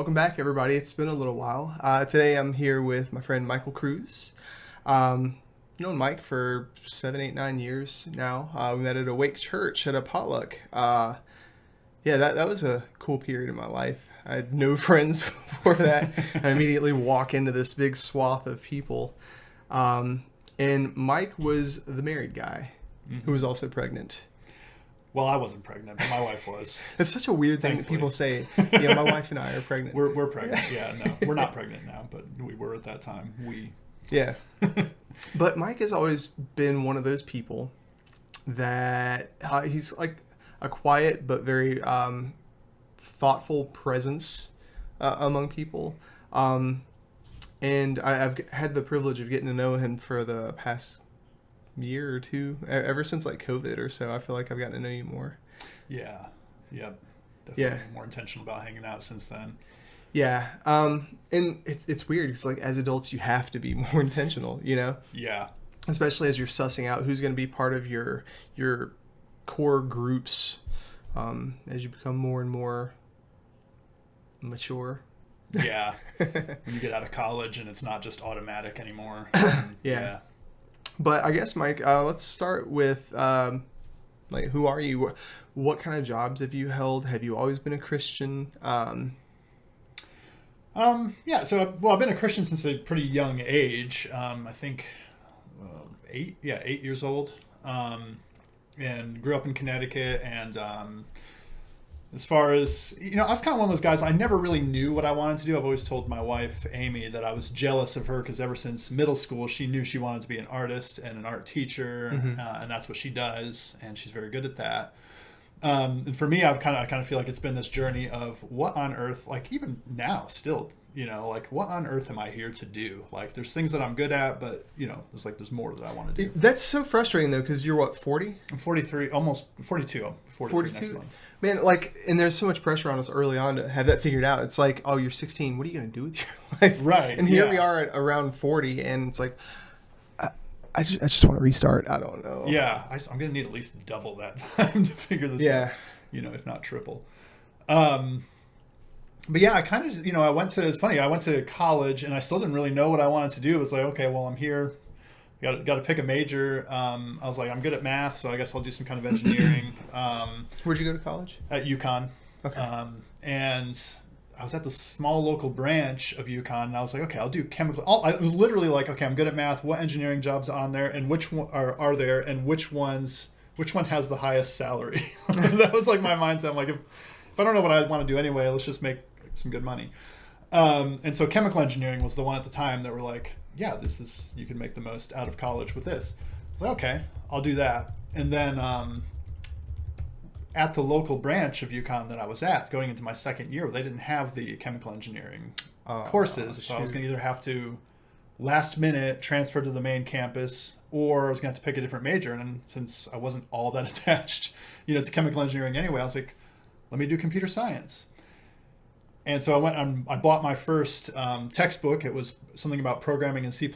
Welcome back, everybody. It's been a little while. Today I'm here with my friend Michael Cruz. Known Mike for 7, 8, 9 years now. We met at a Wake Church at a potluck. That was a cool period in my life. I had no friends before that. I immediately walk into this big swath of people. And Mike was the married guy who was also pregnant. Well, I wasn't pregnant, but my wife was. It's such a weird thing that people say. Yeah, my wife and I are pregnant. We're pregnant. Yeah, no, we're not pregnant now, but we were at that time. Yeah. But Mike has always been one of those people that he's like a quiet but very thoughtful presence among people. And I've had the privilege of getting to know him for the past year or two, ever since like COVID or so. I feel like I've gotten to know you more. Yeah. Definitely more intentional about hanging out since then. Yeah. And it's weird because like as adults you have to be more intentional, you know? Yeah. Especially as you're sussing out who's going to be part of your core groups as you become more and more mature. Yeah. When you get out of college and it's not just automatic anymore. Yeah. But I guess, Mike, let's start with, who are you? What kind of jobs have you held? Have you always been a Christian? So I've been a Christian since a pretty young age. I think 8 years old, and grew up in Connecticut. And as far as, I was kind of one of those guys, I never really knew what I wanted to do. I've always told my wife, Amy, that I was jealous of her because ever since middle school, she knew she wanted to be an artist and an art teacher, and that's what she does, and she's very good at that. And for me, I kind of feel like it's been this journey of what on earth, like even now still, what on earth am I here to do? Like there's things that I'm good at, but there's more that I want to do. That's so frustrating though, because you're what, 40? I'm 43, almost 42. I'm 43 next month. Man, and there's so much pressure on us early on to have that figured out. It's like, oh, you're 16. What are you going to do with your life? Right. And here we are at around 40, and it's like, I just want to restart. I don't know. Yeah, I'm going to need at least double that time to figure this out. If not triple. But yeah, I kind of, it's funny. I went to college and I still didn't really know what I wanted to do. It was like, okay, well, I'm here. Got to pick a major. I was like, I'm good at math, so I guess I'll do some kind of engineering. Where'd you go to college? At UConn. Okay. And I was at the small local branch of UConn, and I was like, okay, I'll do chemical. It was literally like, okay, I'm good at math. What engineering jobs are on there, and which one are there, and which one has the highest salary? That was like my mindset. I'm like, if I don't know what I want to do anyway, let's just make some good money. And so chemical engineering was the one at the time that were like, yeah, you can make the most out of college with this. I was like, okay, I'll do that. And then at the local branch of UConn that I was at, going into my second year, they didn't have the chemical engineering courses. So I was going to either have to last minute transfer to the main campus, or I was going to have to pick a different major. And since I wasn't all that attached, to chemical engineering anyway, I was like, let me do computer science. And so I went and I bought my first textbook. It was something about programming in C++.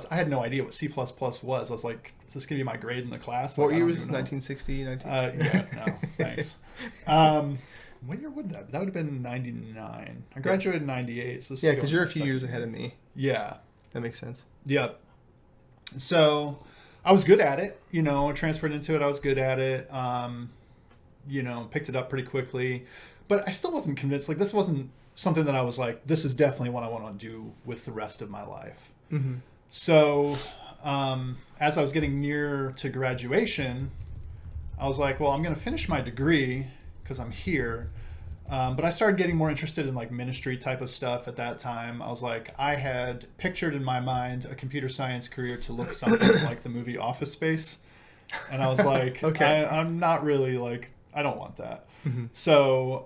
I had no idea what C++ was. I was like, is this going to be my grade in the class? What year was this? 1960? Yeah, no, thanks. What year would that? That would have been 99. I graduated in 98. So because you're a few years ahead of me. Yeah. That makes sense. Yep. So I was good at it. I transferred into it. I was good at it. Picked it up pretty quickly. But I still wasn't convinced. Like, this wasn't something that I was like, this is definitely what I want to do with the rest of my life. Mm-hmm. So as I was getting near to graduation, I was like, well, I'm going to finish my degree because I'm here. But I started getting more interested in like ministry type of stuff at that time. I was like, I had pictured in my mind a computer science career to look something like the movie Office Space. And I was like, okay, I'm not really like, I don't want that. Mm-hmm. So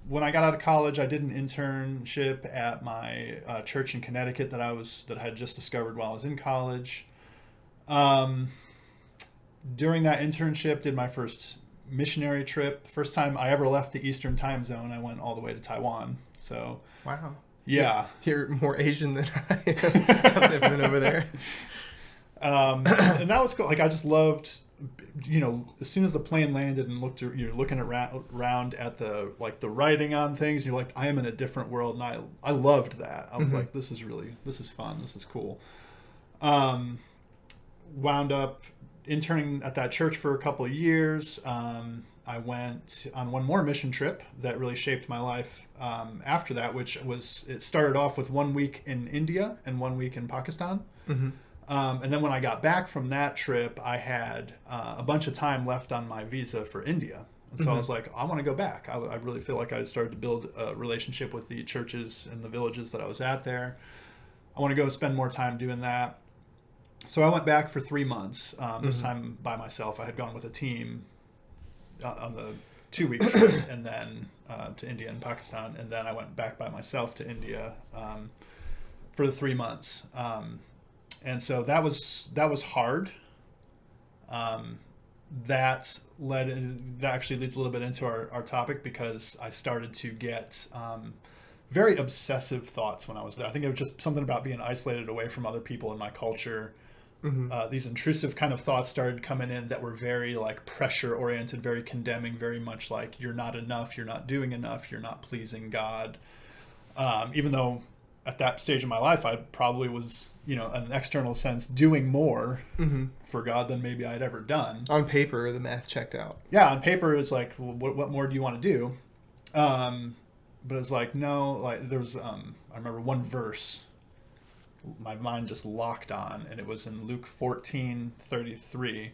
when I got out of college, I did an internship at my church in Connecticut that I had just discovered while I was in college. During that internship, did my first missionary trip. First time I ever left the Eastern time zone, I went all the way to Taiwan. So wow, yeah, you're more Asian than I am. I've never been over there. And that was cool. Like I just loved as soon as the plane landed and you're looking around at the writing on things, and you're like, I am in a different world, and I loved that. I was like, this is fun, this is cool. Wound up interning at that church for a couple of years. I went on one more mission trip that really shaped my life after that, it started off with 1 week in India and 1 week in Pakistan. And then when I got back from that trip, I had a bunch of time left on my visa for India. And so I was like, I want to go back. I really feel like I started to build a relationship with the churches and the villages that I was at there. I want to go spend more time doing that. So I went back for 3 months, this time by myself. I had gone with a team on the 2-week trip, and then to India and Pakistan. And then I went back by myself to India for the 3 months. And so that was hard. That actually leads a little bit into our topic, because I started to get very obsessive thoughts when I was there. I think it was just something about being isolated away from other people in my culture. These intrusive kind of thoughts started coming in that were very like pressure oriented, very condemning, very much like, you're not enough, you're not doing enough, you're not pleasing God. Even though at that stage of my life, I probably was, in an external sense, doing more for God than maybe I'd ever done. On paper, the math checked out. Yeah, on paper, it's like, well, what more do you want to do? But it's like, no, like there was, I remember one verse my mind just locked on, and it was in Luke 14:33,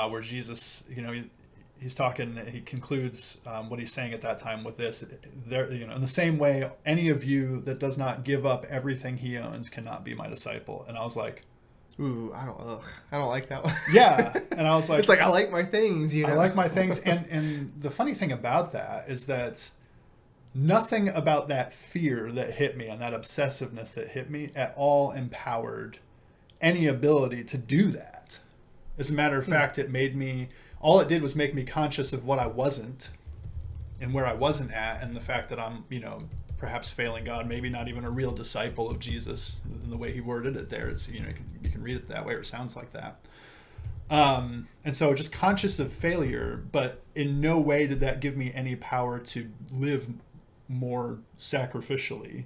where Jesus, he's talking, he concludes what he's saying at that time with this. There, in the same way, any of you that does not give up everything he owns cannot be my disciple. And I was like, ooh, I don't like that one. Yeah. And I was like, it's like, I like my things, I like my things. And the funny thing about that is that nothing about that fear that hit me and that obsessiveness that hit me at all empowered any ability to do that. As a matter of fact, all it did was make me conscious of what I wasn't and where I wasn't at, and the fact that I'm, perhaps failing God, maybe not even a real disciple of Jesus in the way he worded it there. It's, you can read it that way, or it sounds like that. And so just conscious of failure, but in no way did that give me any power to live more sacrificially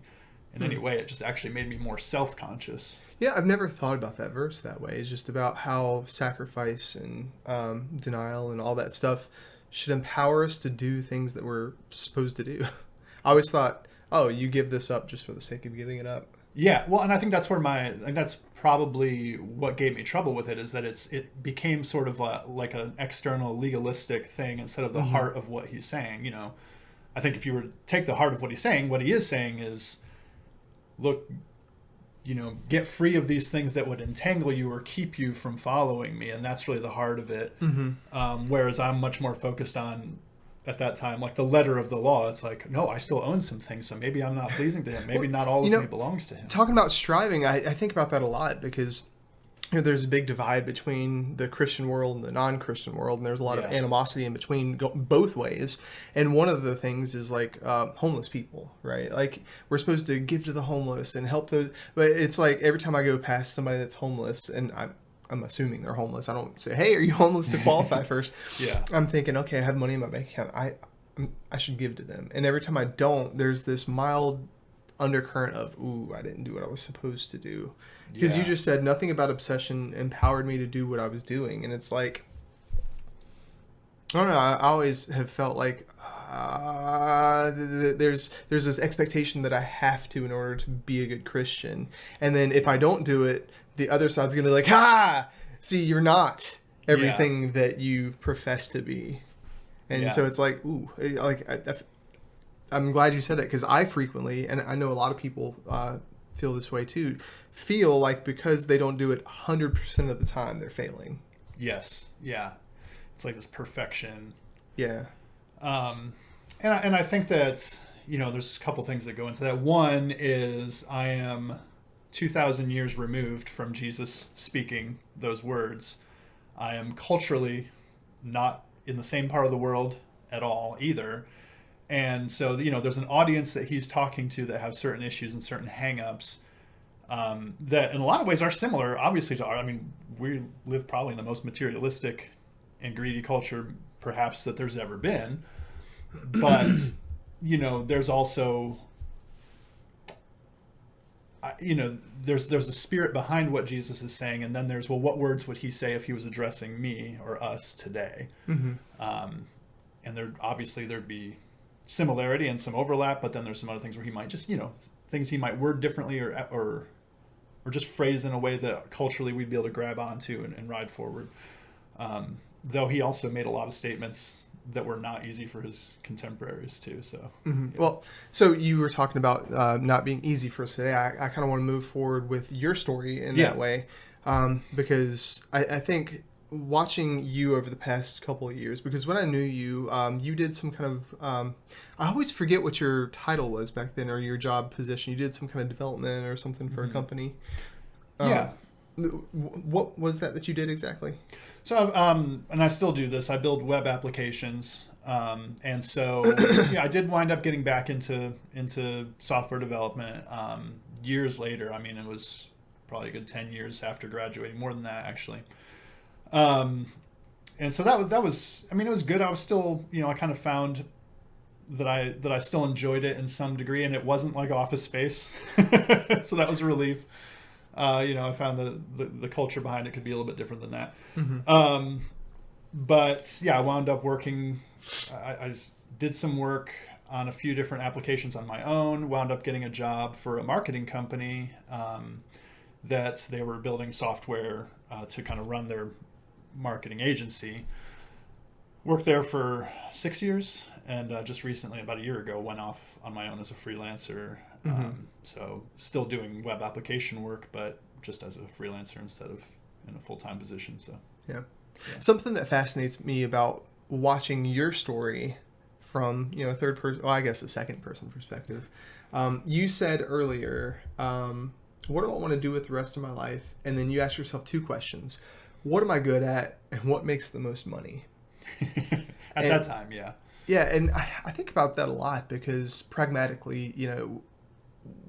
in any way. It just actually made me more self-conscious. Yeah, I've never thought about that verse that way. It's just about how sacrifice and denial and all that stuff should empower us to do things that we're supposed to do. I always thought, oh, you give this up just for the sake of giving it up. Yeah, well, and I think that's where that's probably what gave me trouble with it, is that it became sort of like an external legalistic thing instead of the heart of what he's saying. I think if you were to take the heart of what he's saying, what he is saying is, look, get free of these things that would entangle you or keep you from following me. And that's really the heart of it. Whereas I'm much more focused on, at that time, like the letter of the law. It's like, no, I still own some things, so maybe I'm not pleasing to him. Maybe not all of me belongs to him. Talking about striving, I think about that a lot, because there's a big divide between the Christian world and the non-Christian world, and there's a lot of animosity in between, both ways. And one of the things is like homeless people, right? Like, we're supposed to give to the homeless and help those, but it's like every time I go past somebody that's homeless, and I'm assuming they're homeless, I don't say, hey, are you homeless, to qualify first. Yeah, I'm thinking, okay, I have money in my bank account, I should give to them. And every time I don't, there's this mild undercurrent of, ooh, I didn't do what I was supposed to do. Because you just said nothing about obsession empowered me to do what I was doing. And it's like, I don't know, I always have felt like there's this expectation that I have to in order to be a good Christian. And then if I don't do it, the other side's going to be like, see, you're not everything that you profess to be. And so it's like, ooh, like I'm glad you said that, because I frequently, and I know a lot of people feel this way too, feel like because they don't do it 100% of the time, they're failing. Yes. Yeah. It's like this perfection. Yeah. And I think that, there's a couple things that go into that. One is I am 2,000 years removed from Jesus speaking those words. I am culturally not in the same part of the world at all either. And so, there's an audience that he's talking to that have certain issues and certain hang-ups that in a lot of ways are similar, obviously, to our. I mean, we live probably in the most materialistic and greedy culture perhaps that there's ever been, but there's also there's a spirit behind what Jesus is saying, and then there's, well, what words would he say if he was addressing me or us today? Mm-hmm. And there'd be similarity and some overlap, but then there's some other things where he might just things he might word differently or just phrase in a way that culturally we'd be able to grab onto and ride forward. Though he also made a lot of statements that were not easy for his contemporaries too. So, Mm-hmm. Well, so you were talking about not being easy for us today. I kind of want to move forward with your story in that way, because I think watching you over the past couple of years, because when I knew you, you did some kind of, I always forget what your title was back then or your job position. You did some kind of development or something for a company. What was that you did exactly? So, and I still do this. I build web applications, and so I did wind up getting back into software development years later. I mean, it was probably a good 10 years after graduating, more than that actually. And so that was. I mean, it was good. I was still, I kind of found that I still enjoyed it in some degree, and it wasn't like Office Space, so that was a relief. I found the culture behind it could be a little bit different than that. Mm-hmm. But yeah, I wound up working. I did some work on a few different applications on my own. Wound up getting a job for a marketing company that they were building software to kind of run their marketing agency. Worked there for 6 years, and just recently, about a year ago, went off on my own as a freelancer. So still doing web application work, but just as a freelancer instead of in a full-time position. So yeah. Something that fascinates me about watching your story from a third person, well, I guess a second person perspective. You said earlier, what do I want to do with the rest of my life? And then you ask yourself two questions: what am I good at, and what makes the most money? At that time, yeah. Yeah, and I think about that a lot because pragmatically,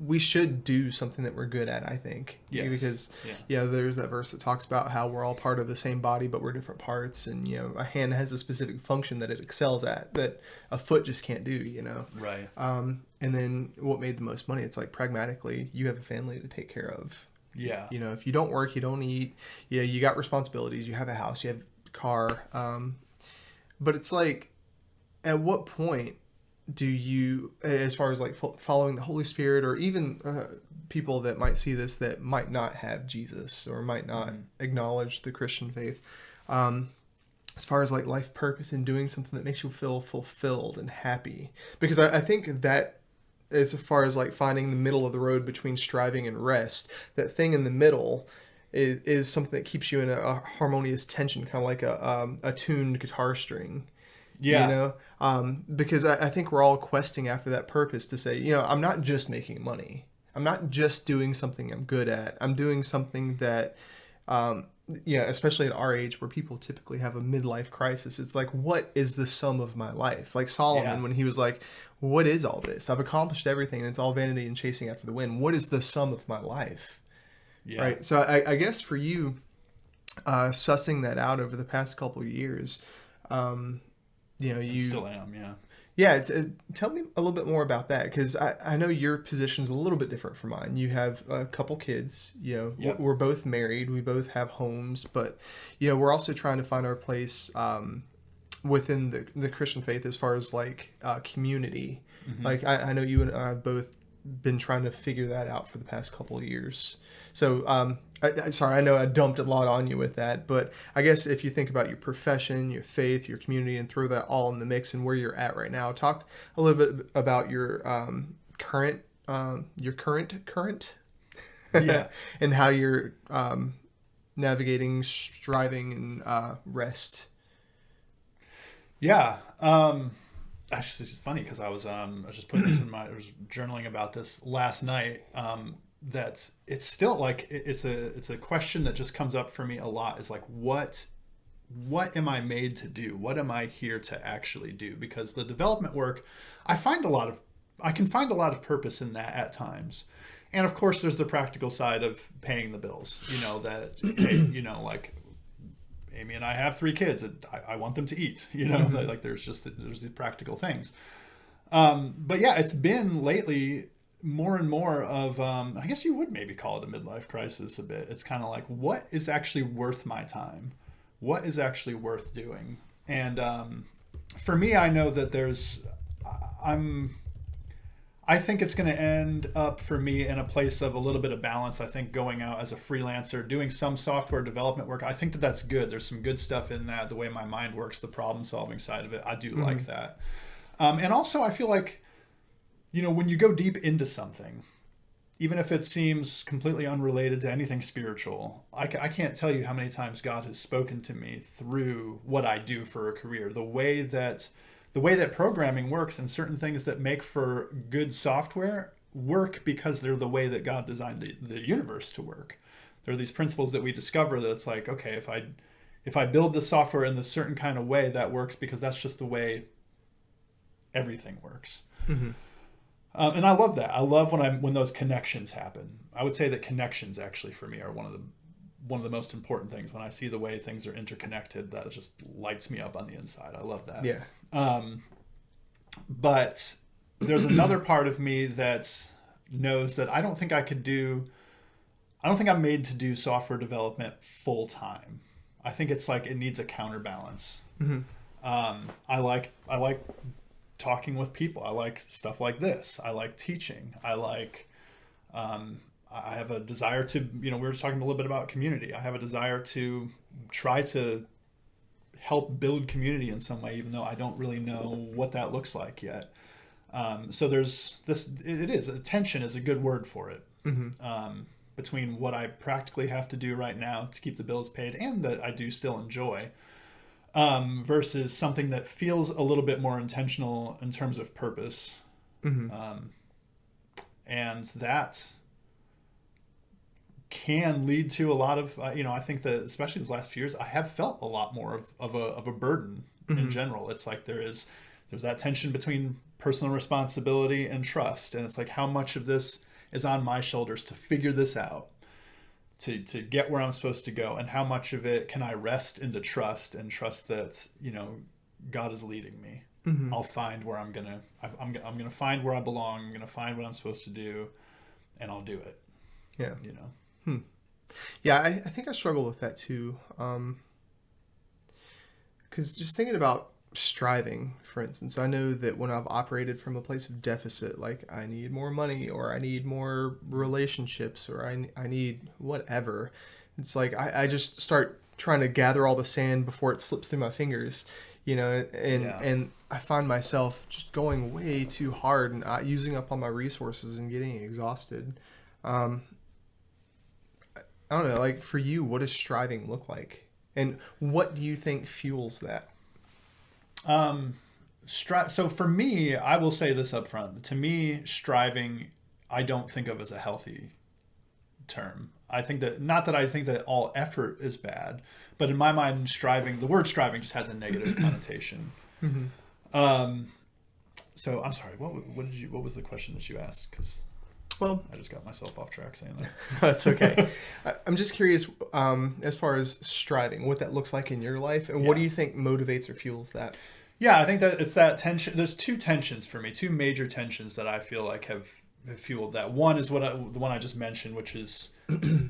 we should do something that we're good at, I think. Yes. Because, there's that verse that talks about how we're all part of the same body, but we're different parts. And, a hand has a specific function that it excels at that a foot just can't do, Right. And then what made the most money? It's like pragmatically, you have a family to take care of. Yeah. If you don't work, you don't eat. You got responsibilities. You have a house. You have a car. But it's like, at what point do you, as far as like following the Holy Spirit, or even people that might see this that might not have Jesus or might not acknowledge the Christian faith, as far as like life purpose and doing something that makes you feel fulfilled and happy? Because I think that as far as like finding the middle of the road between striving and rest, that thing in the middle is something that keeps you in a harmonious tension, kind of like a tuned guitar string. Yeah. Because I think we're all questing after that purpose to say, I'm not just making money. I'm not just doing something I'm good at. I'm doing something that, especially at our age where people typically have a midlife crisis. It's like, what is the sum of my life? Like Solomon, when he was like, what is all this? I've accomplished everything and it's all vanity and chasing after the wind. What is the sum of my life? Yeah. Right. So I guess for you, sussing that out over the past couple of years, you still am, yeah. Yeah, tell me a little bit more about that, because I know your position's a little bit different from mine. You have a couple kids, Yep. We're both married, we both have homes, but, we're also trying to find our place within the Christian faith as far as like community. Mm-hmm. Like I know you and I have both been trying to figure that out for the past couple of years. So, sorry, I know I dumped a lot on you with that, but I guess if you think about your profession, your faith, your community, and throw that all in the mix and where you're at right now, talk a little bit about your current, Yeah. and how you're navigating striving and rest. Yeah. Actually, it's funny because I was just putting this I was journaling about this last night. That it's still like it's a question that just comes up for me a lot. Is like, what am I made to do? What am I here to actually do? Because the development work, I can find a lot of purpose in that at times, And of course, there's the practical side of paying the bills. That hey, like Amy and I have 3 kids, and I want them to eat. Like there's these practical things. But yeah, it's been lately more and more of, I guess you would maybe call it a midlife crisis a bit. It's kind of like, what is actually worth my time? What is actually worth doing? And for me, I know that I think it's going to end up for me in a place of a little bit of balance. I think going out as a freelancer, doing some software development work, I think that that's good. There's some good stuff in that, the way my mind works, the problem solving side of it. I do like that. And also I feel like, when you go deep into something, even if it seems completely unrelated to anything spiritual, I can't tell you how many times God has spoken to me through what I do for a career. The way that programming works and certain things that make for good software work because they're the way that God designed the universe to work. There are these principles that we discover that it's like, okay, if I build the software in this certain kind of way, that works because that's just the way everything works. Mm-hmm. And I love that. I love when those connections happen. I would say that connections actually for me are one of the most important things. When I see the way things are interconnected, that just lights me up on the inside. I love that. Yeah. But there's another part of me that knows that I don't think I'm made to do software development full time. I think it's like it needs a counterbalance. Mm-hmm. I like talking with people. I like stuff like this. I like teaching. I have a desire to, we were just talking a little bit about community. I have a desire to try to help build community in some way, even though I don't really know what that looks like yet. So there's this, tension is a good word for it. Mm-hmm. Between what I practically have to do right now to keep the bills paid and that I do still enjoy, versus something that feels a little bit more intentional in terms of purpose. Mm-hmm. And that can lead to a lot of, I think that especially these last few years, I have felt a lot more of a burden mm-hmm. in general. It's like there's that tension between personal responsibility and trust. And it's like, how much of this is on my shoulders to figure this out, to get where I'm supposed to go, and how much of it can I rest into trust and trust that, God is leading me. Mm-hmm. I'll find where I'm gonna find where I belong. I'm gonna find what I'm supposed to do, and I'll do it. Yeah. Yeah, I think I struggle with that too. Because just thinking about striving, for instance, I know that when I've operated from a place of deficit, like I need more money or I need more relationships or I need whatever, it's like I just start trying to gather all the sand before it slips through my fingers, and I find myself just going way too hard and using up all my resources and getting exhausted. I don't know, like for you, what does striving look like? And what do you think fuels that? So for me, I will say this up front. To me, striving, I don't think of as a healthy term. I think that, not that I think that all effort is bad, but in my mind, the word striving just has a negative connotation. Mm-hmm. So I'm sorry, what was the question that you asked? Well, I just got myself off track saying that. That's okay. I'm just curious, as far as striving, what that looks like in your life, and what do you think motivates or fuels that? Yeah, I think that it's that tension. There's two tensions for me, two major tensions that I feel like have fueled that. One is the one I just mentioned, which is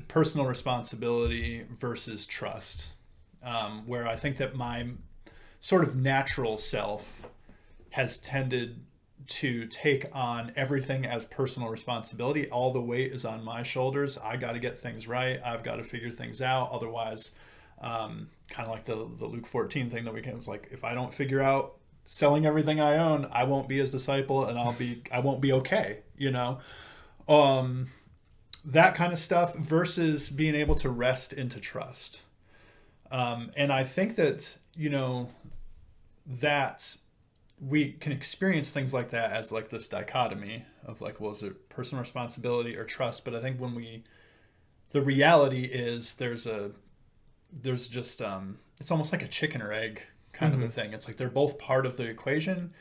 personal responsibility versus trust, where I think that my sort of natural self has tended to take on everything as personal responsibility. All the weight is on my shoulders. I got to get things right. I've got to figure things out. Otherwise, kind of like the Luke 14 thing that we came, was like, if I don't figure out selling everything I own, I won't be his disciple and I won't be okay. That kind of stuff versus being able to rest into trust. And I think that, that we can experience things like that as like this dichotomy of like, well, is it personal responsibility or trust? But I think the reality is there's just, it's almost like a chicken or egg kind mm-hmm. of a thing. It's like they're both part of the equation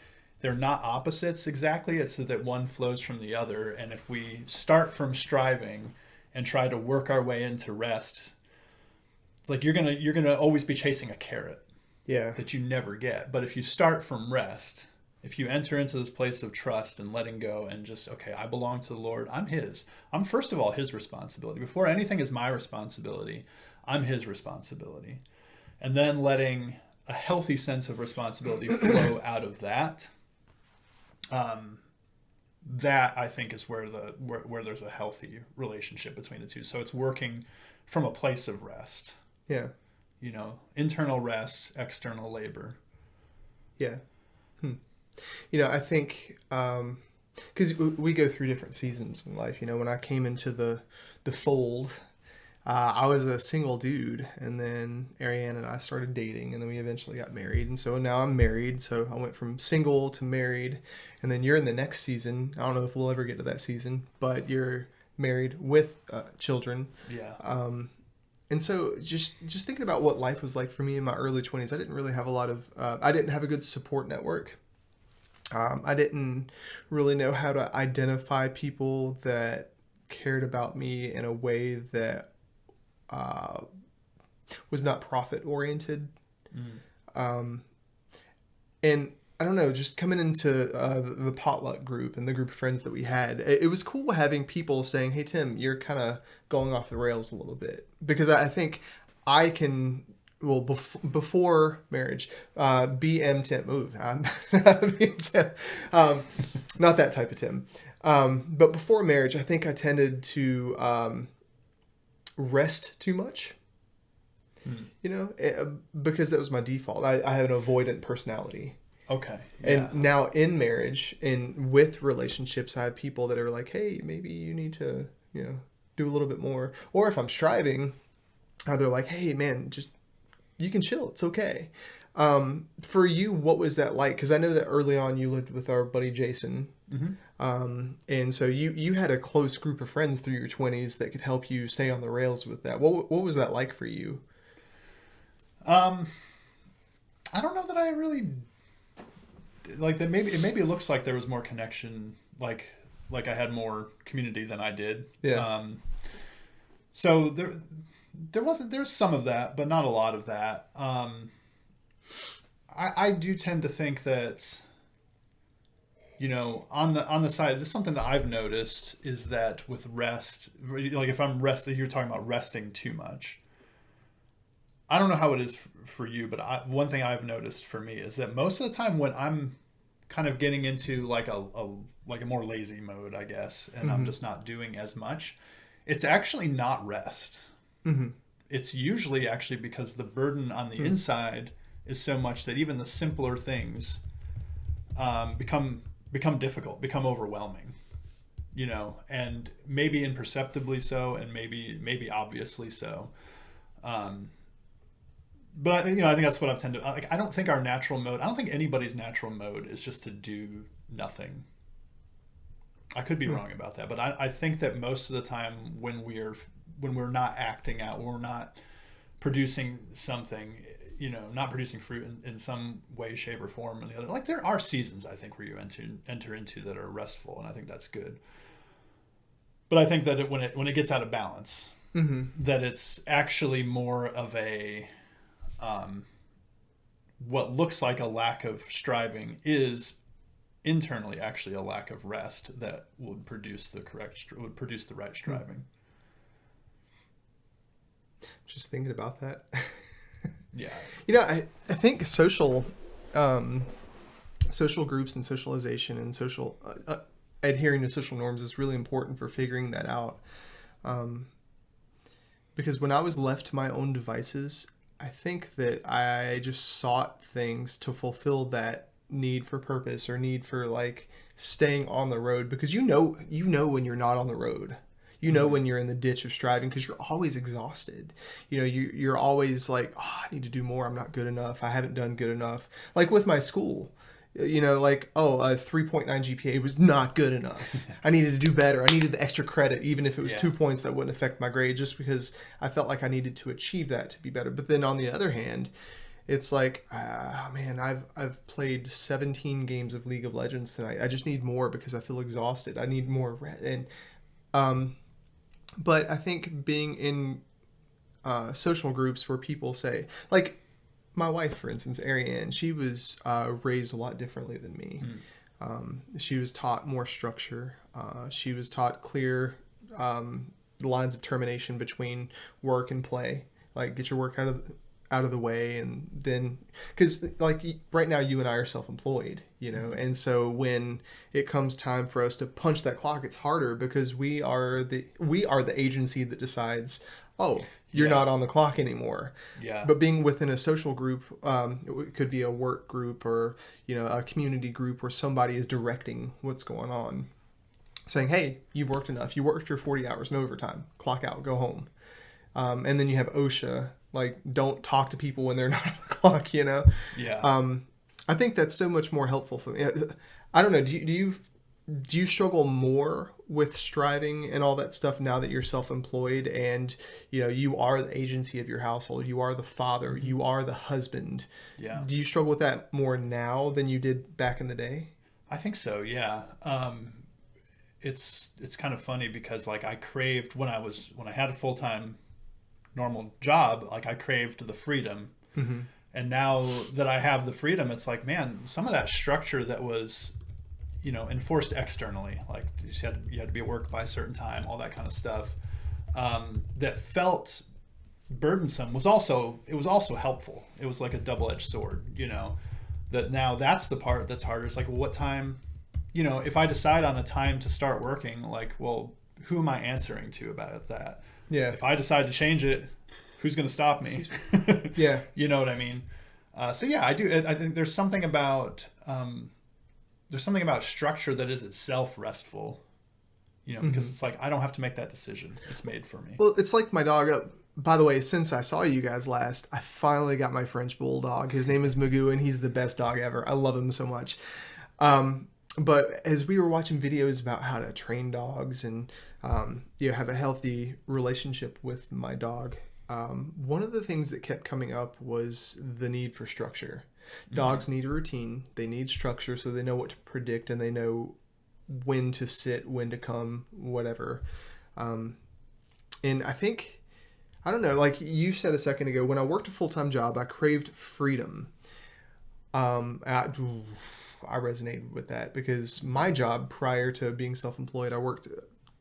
they're not opposites exactly. It's that one flows from the other. And if we start from striving and try to work our way into rest, it's like you're gonna always be chasing a carrot Yeah. that you never get. But if you start from rest, if you enter into this place of trust and letting go and just, okay, I belong to the Lord. I'm his. I'm first of all his responsibility. Before anything is my responsibility, I'm his responsibility. And then letting a healthy sense of responsibility flow out of that. That I think is where there's a healthy relationship between the two. So it's working from a place of rest. Yeah. Internal rest, external labor. Yeah. I think because we go through different seasons in life. When I came into the fold, I was a single dude, and then Ariane and I started dating, and then we eventually got married, and so now I'm married. So I went from single to married, and then you're in the next season. I don't know if we'll ever get to that season, but you're married with children. Yeah. And so just thinking about what life was like for me in my early 20s, I didn't really have I didn't have a good support network. I didn't really know how to identify people that cared about me in a way that was not profit oriented. And I don't know, just coming into the potluck group and the group of friends that we had, it was cool having people saying, hey, Tim, you're kind of going off the rails a little bit. Because I think I can, before marriage, BM Tim. Ooh, BM Tim. Not that type of Tim. But before marriage, I think I tended to rest too much. Because that was my default. I have an avoidant personality. Okay. Yeah. And now in marriage and with relationships, I have people that are like, hey, maybe you need to, do a little bit more. Or if I'm striving, they're like, hey, man, just, you can chill. It's okay. For you, what was that like? Because I know that early on you lived with our buddy Jason. Mm-hmm. And so you had a close group of friends through your 20s that could help you stay on the rails with that. What was that like for you? I don't know that I really like that. Maybe it looks like there was more connection, like I had more community than I did. Yeah. So there's some of that, but not a lot of that. I do tend to think that, on the side, this is something that I've noticed is that with rest, like if I'm resting, you're talking about resting too much. I don't know how it is for you, but one thing I've noticed for me is that most of the time when I'm kind of getting into like a more lazy mode, I guess, and I'm just not doing as much, it's actually not rest. Mm-hmm. It's usually actually because the burden on the inside is so much that even the simpler things become difficult, become overwhelming, and maybe imperceptibly so, and maybe obviously so. But I think that's what I've tended. Like, I don't think anybody's natural mode is just to do nothing. I could be wrong about that, but I think that most of the time when we're not acting out, when we're not producing something, not producing fruit in some way, shape, or form, and the other, like there are seasons I think where you enter into that are restful, and I think that's good. But I think that when it gets out of balance, that it's actually more of a what looks like a lack of striving is internally actually a lack of rest that would produce the right striving. Just thinking about that. Yeah. I think social groups and socialization and social adhering to social norms is really important for figuring that out. Because when I was left to my own devices, I think that I just sought things to fulfill that need for purpose or need for like staying on the road, because you know when you're not on the road. When you're in the ditch of striving, because you're always exhausted. You're always like, I need to do more. I'm not good enough. I haven't done good enough. Like with my school, a 3.9 GPA was not good enough. I needed to do better. I needed the extra credit, even if it was 2 points that wouldn't affect my grade, just because I felt like I needed to achieve that to be better. But then on the other hand, It's like, man, I've played 17 games of League of Legends tonight. I just need more because I feel exhausted. I need more and um, but I think being in social groups where people say, like my wife, for instance, Ariane, she was raised a lot differently than me. She was taught more structure. She was taught clear lines of termination between work and play. Like get your work out of the way, and then because like right now you and I are self-employed, you know, and so when it comes time for us to punch that clock, it's harder because we are the agency that decides, oh, you're not on the clock anymore. Yeah. But being within a social group, it could be a work group or, you know, a community group where somebody is directing what's going on, saying, hey, you've worked enough. You worked your 40 hours, no overtime. Clock out, go home. And then you have OSHA, like, don't talk to people when they're not on the clock, you know? Yeah. I think that's so much more helpful for me. I don't know. Do you struggle more with striving and all that stuff now that you're self-employed and, you know, you are the agency of your household, you are the father, you are the husband? Yeah. Do you struggle with that more now than you did back in the day? I think so. Yeah. It's kind of funny because like I craved when I had a full-time normal job, like I craved the freedom. Mm-hmm. And now that I have the freedom, it's like, man, some of that structure that was, you know, enforced externally, like you had to be at work by a certain time, all that kind of stuff, that felt burdensome was also helpful. It was like a double-edged sword, you know, that now that's the part that's harder. It's like, well, what time, you know, if I decide on a time to start working, like, well, who am I answering to about that? Yeah. If I decide to change it, who's going to stop me? Yeah. You know what I mean? So yeah, I do. I think there's something about structure that is itself restful, you know, because it's like, I don't have to make that decision. It's made for me. Well, it's like my dog. By the way, since I saw you guys last, I finally got my French Bulldog. His name is Magoo, and he's the best dog ever. I love him so much. But as we were watching videos about how to train dogs and you know, have a healthy relationship with my dog, one of the things that kept coming up was the need for structure. Dogs need a routine. They need structure so they know what to predict and they know when to sit, when to come, whatever. And I think, I don't know, like you said a second ago, when I worked a full-time job, I craved freedom. I resonated with that because my job prior to being self-employed, I worked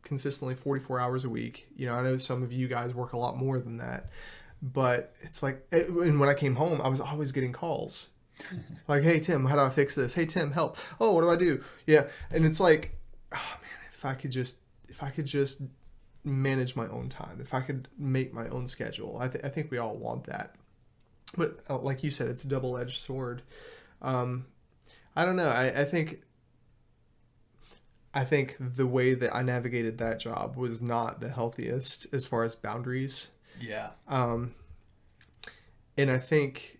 consistently 44 hours a week. You know, I know some of you guys work a lot more than that, but it's like, and when I came home, I was always getting calls like, hey, Tim, how do I fix this? Hey, Tim, help. Oh, what do I do? Yeah. And it's like, oh man, if I could just manage my own time, if I could make my own schedule, I think we all want that. But like you said, it's a double-edged sword. I don't know. I think the way that I navigated that job was not the healthiest as far as boundaries. Yeah. And I think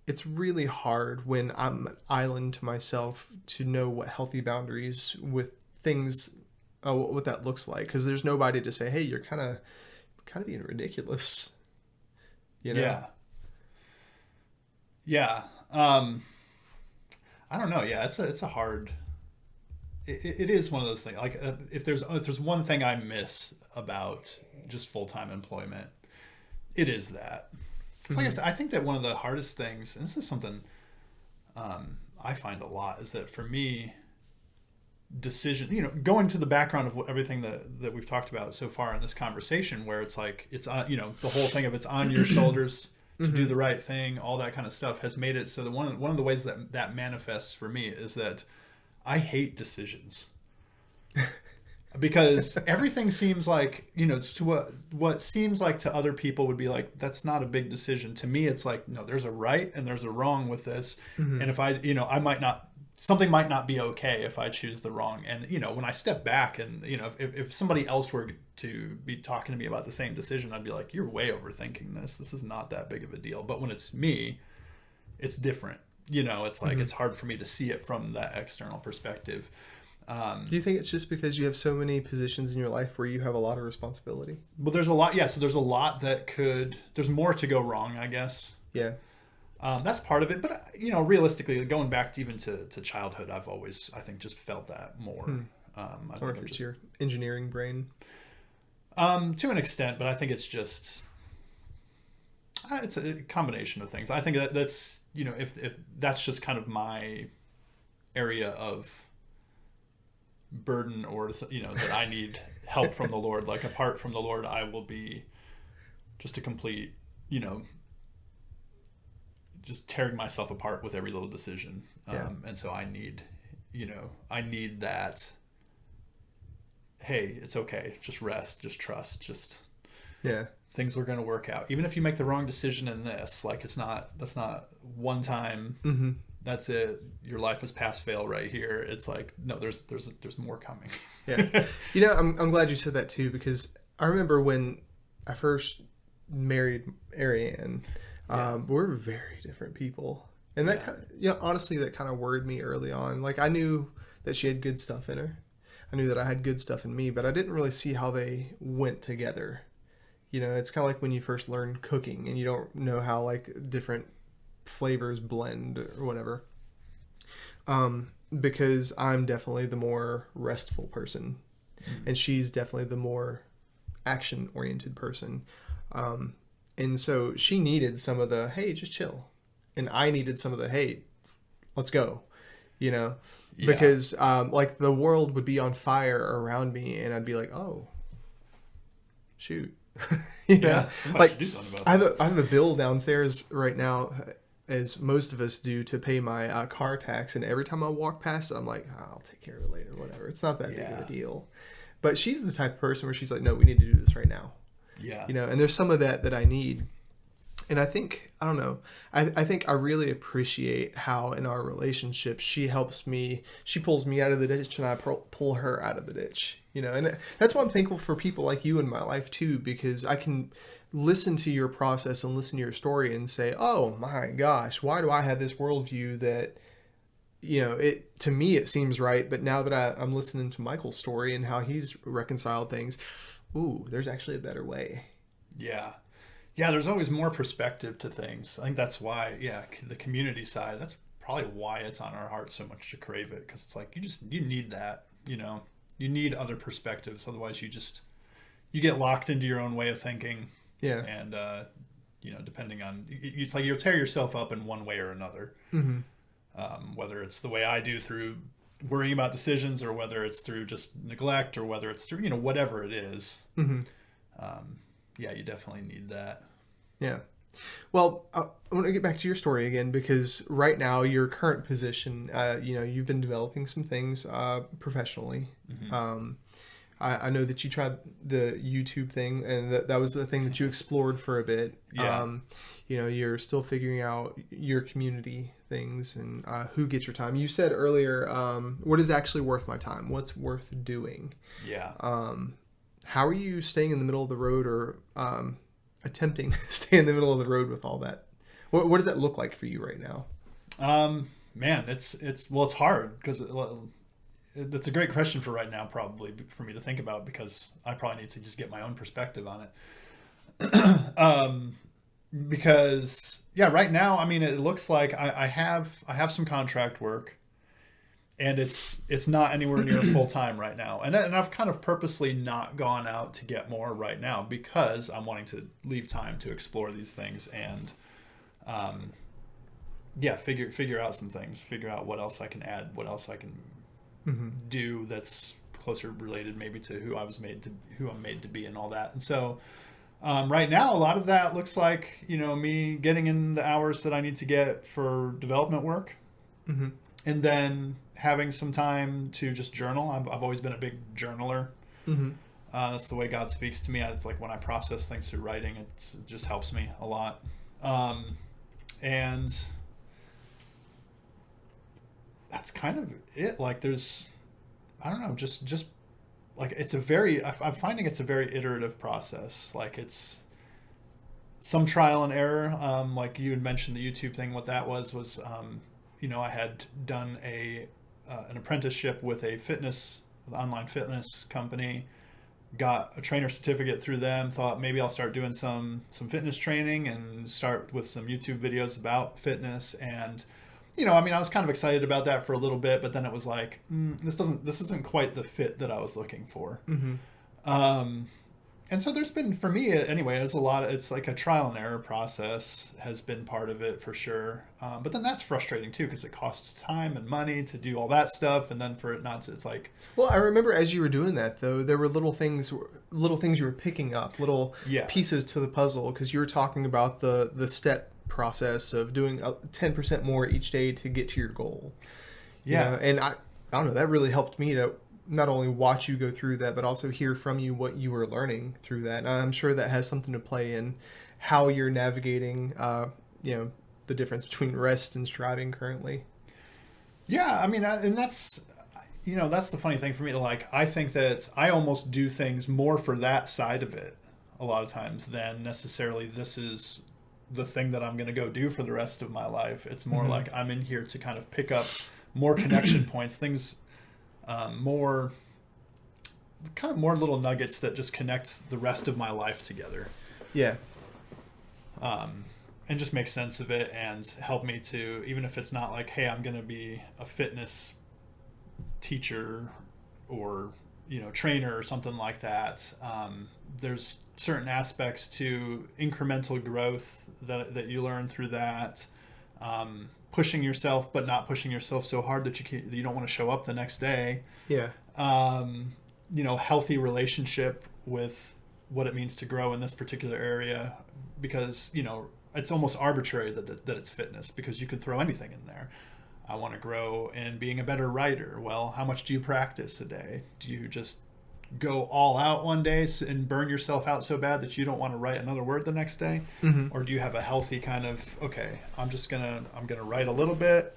it's really hard when I'm an island to myself to know what healthy boundaries with things, what that looks like. Because there's nobody to say, hey, you're kind of being ridiculous. You know? Yeah. Yeah. I don't know. Yeah, it's a hard. It is one of those things. Like if there's one thing I miss about just full-time employment, it is that. Because like I said, I think that one of the hardest things, and this is something I find a lot, is that for me, decision, you know, going to the background of everything that we've talked about so far in this conversation, where it's like it's on, you know, the whole thing of it's on your shoulders to do the right thing, all that kind of stuff has made it so that one of the ways that manifests for me is that I hate decisions. Because everything seems like, you know, to what seems like to other people would be like, that's not a big decision. To me, it's like, no, there's a right and there's a wrong with this. And if I, you know, something might not be okay if I choose the wrong. And, you know, when I step back and, you know, if somebody else were to be talking to me about the same decision, I'd be like, you're way overthinking this. This is not that big of a deal. But when it's me, it's different. You know, it's like, it's hard for me to see it from that external perspective. Do you think it's just because you have so many positions in your life where you have a lot of responsibility? Well, there's a lot. Yeah. So there's a lot there's more to go wrong, I guess. Yeah. That's part of it. But, realistically, going back to even to childhood, I've always, I think, just felt that more. I Or think if I'm it's just, your engineering brain. to an extent, but I think it's a combination of things. I think that's, if that's just kind of my area of burden, or, that I need help from the Lord, like apart from the Lord, I will be just a complete, just tearing myself apart with every little decision. Yeah. And so I need that. Hey, it's okay. Just rest, just trust, just Yeah. things are going to work out. Even if you make the wrong decision in this, like that's not one time. Mm-hmm. That's it. Your life is pass fail right here. It's like, no, there's more coming. Yeah. I'm glad you said that too, because I remember when I first married Ariane, we're very different people. And that, honestly, that kind of worried me early on. Like, I knew that she had good stuff in her. I knew that I had good stuff in me, but I didn't really see how they went together. It's kind of like when you first learn cooking and you don't know how, like, different flavors blend or whatever. Because I'm definitely the more restful person, and she's definitely the more action-oriented person. And so she needed some of the, hey, just chill. And I needed some of the, hey, let's go, Yeah. because like the world would be on fire around me and I'd be like, oh, shoot. Somebody Like should do something about that. I have a bill downstairs right now, as most of us do, to pay my car tax. And every time I walk past it, I'm like, oh, I'll take care of it later, whatever. It's not that big of a deal. But she's the type of person where she's like, no, we need to do this right now. Yeah. And there's some of that I need. And I think, I don't know, I think I really appreciate how in our relationship she helps me, she pulls me out of the ditch and I pull her out of the ditch, and that's why I'm thankful for people like you in my life too, because I can listen to your process and listen to your story and say, oh my gosh, why do I have this worldview that, it to me it seems right, but now that I'm listening to Michael's story and how he's reconciled things, ooh, there's actually a better way. Yeah. Yeah, there's always more perspective to things. I think that's why, the community side, that's probably why it's on our heart so much to crave it. Because it's like, you need that, you need other perspectives. Otherwise you get locked into your own way of thinking. Yeah. And, depending on, it's like you'll tear yourself up in one way or another. Mm-hmm. Whether it's the way I do through worrying about decisions, or whether it's through just neglect, or whether it's through, whatever it is. Mm-hmm. Yeah, you definitely need that. Yeah. Well, I want to get back to your story again, because right now, your current position, you've been developing some things professionally. Mm-hmm. I know that you tried the YouTube thing, and that was the thing that you explored for a bit. Yeah. You're still figuring out your community things and who gets your time. You said earlier, what is actually worth my time? What's worth doing? Yeah. How are you staying in the middle of the road, or attempting to stay in the middle of the road with all that? What does that look like for you right now? Man, it's hard, because that's a great question for right now, probably for me to think about, because I probably need to just get my own perspective on it. Because right now, I mean, it looks like I have some contract work, and it's not anywhere near full time right now. And I've kind of purposely not gone out to get more right now, because I'm wanting to leave time to explore these things and, figure out some things, figure out what else I can add, what else I can do that's closer related maybe to who I'm made to be and all that. And so, right now, a lot of that looks like, me getting in the hours that I need to get for development work. Mm-hmm. And then having some time to just journal. I've always been a big journaler. Mm-hmm. That's the way God speaks to me. It's like when I process things through writing, it just helps me a lot. And that's kind of it. Like I don't know, just like I'm finding it's a very iterative process. Like it's some trial and error. Like you had mentioned the YouTube thing. What that was I had done an apprenticeship with an online fitness company got a trainer certificate through them, thought maybe I'll start doing some fitness training and start with some YouTube videos about fitness. And I mean, I was kind of excited about that for a little bit, but then it was like, this isn't quite the fit that I was looking for. And so there's been, for me anyway, it's like a trial and error process has been part of it for sure. But then that's frustrating too, because it costs time and money to do all that stuff. And then for it not to, it's like, Well, I remember as you were doing that, though, there were little things you were picking up, little pieces to the puzzle, because you were talking about the step process of doing 10% more each day to get to your goal. Yeah. And I don't know, that really helped me to not only watch you go through that, but also hear from you what you were learning through that. And I'm sure that has something to play in how you're navigating, the difference between rest and striving currently. Yeah, I mean, and that's the funny thing for me. Like, I think that I almost do things more for that side of it a lot of times than necessarily this is the thing that I'm going to go do for the rest of my life. It's more like I'm in here to kind of pick up more connection points, things, more little nuggets that just connect the rest of my life together. Yeah. And just make sense of it and help me to, even if it's not like, hey, I'm going to be a fitness teacher or, trainer or something like that. There's certain aspects to incremental growth that you learn through that. Pushing yourself, but not pushing yourself so hard that you don't want to show up the next day. Yeah. Healthy relationship with what it means to grow in this particular area, because, it's almost arbitrary that it's fitness, because you could throw anything in there. I want to grow in being a better writer. Well, how much do you practice a day? Do you just go all out one day and burn yourself out so bad that you don't want to write another word the next day? Or do you have a healthy kind of, okay, I'm gonna write a little bit,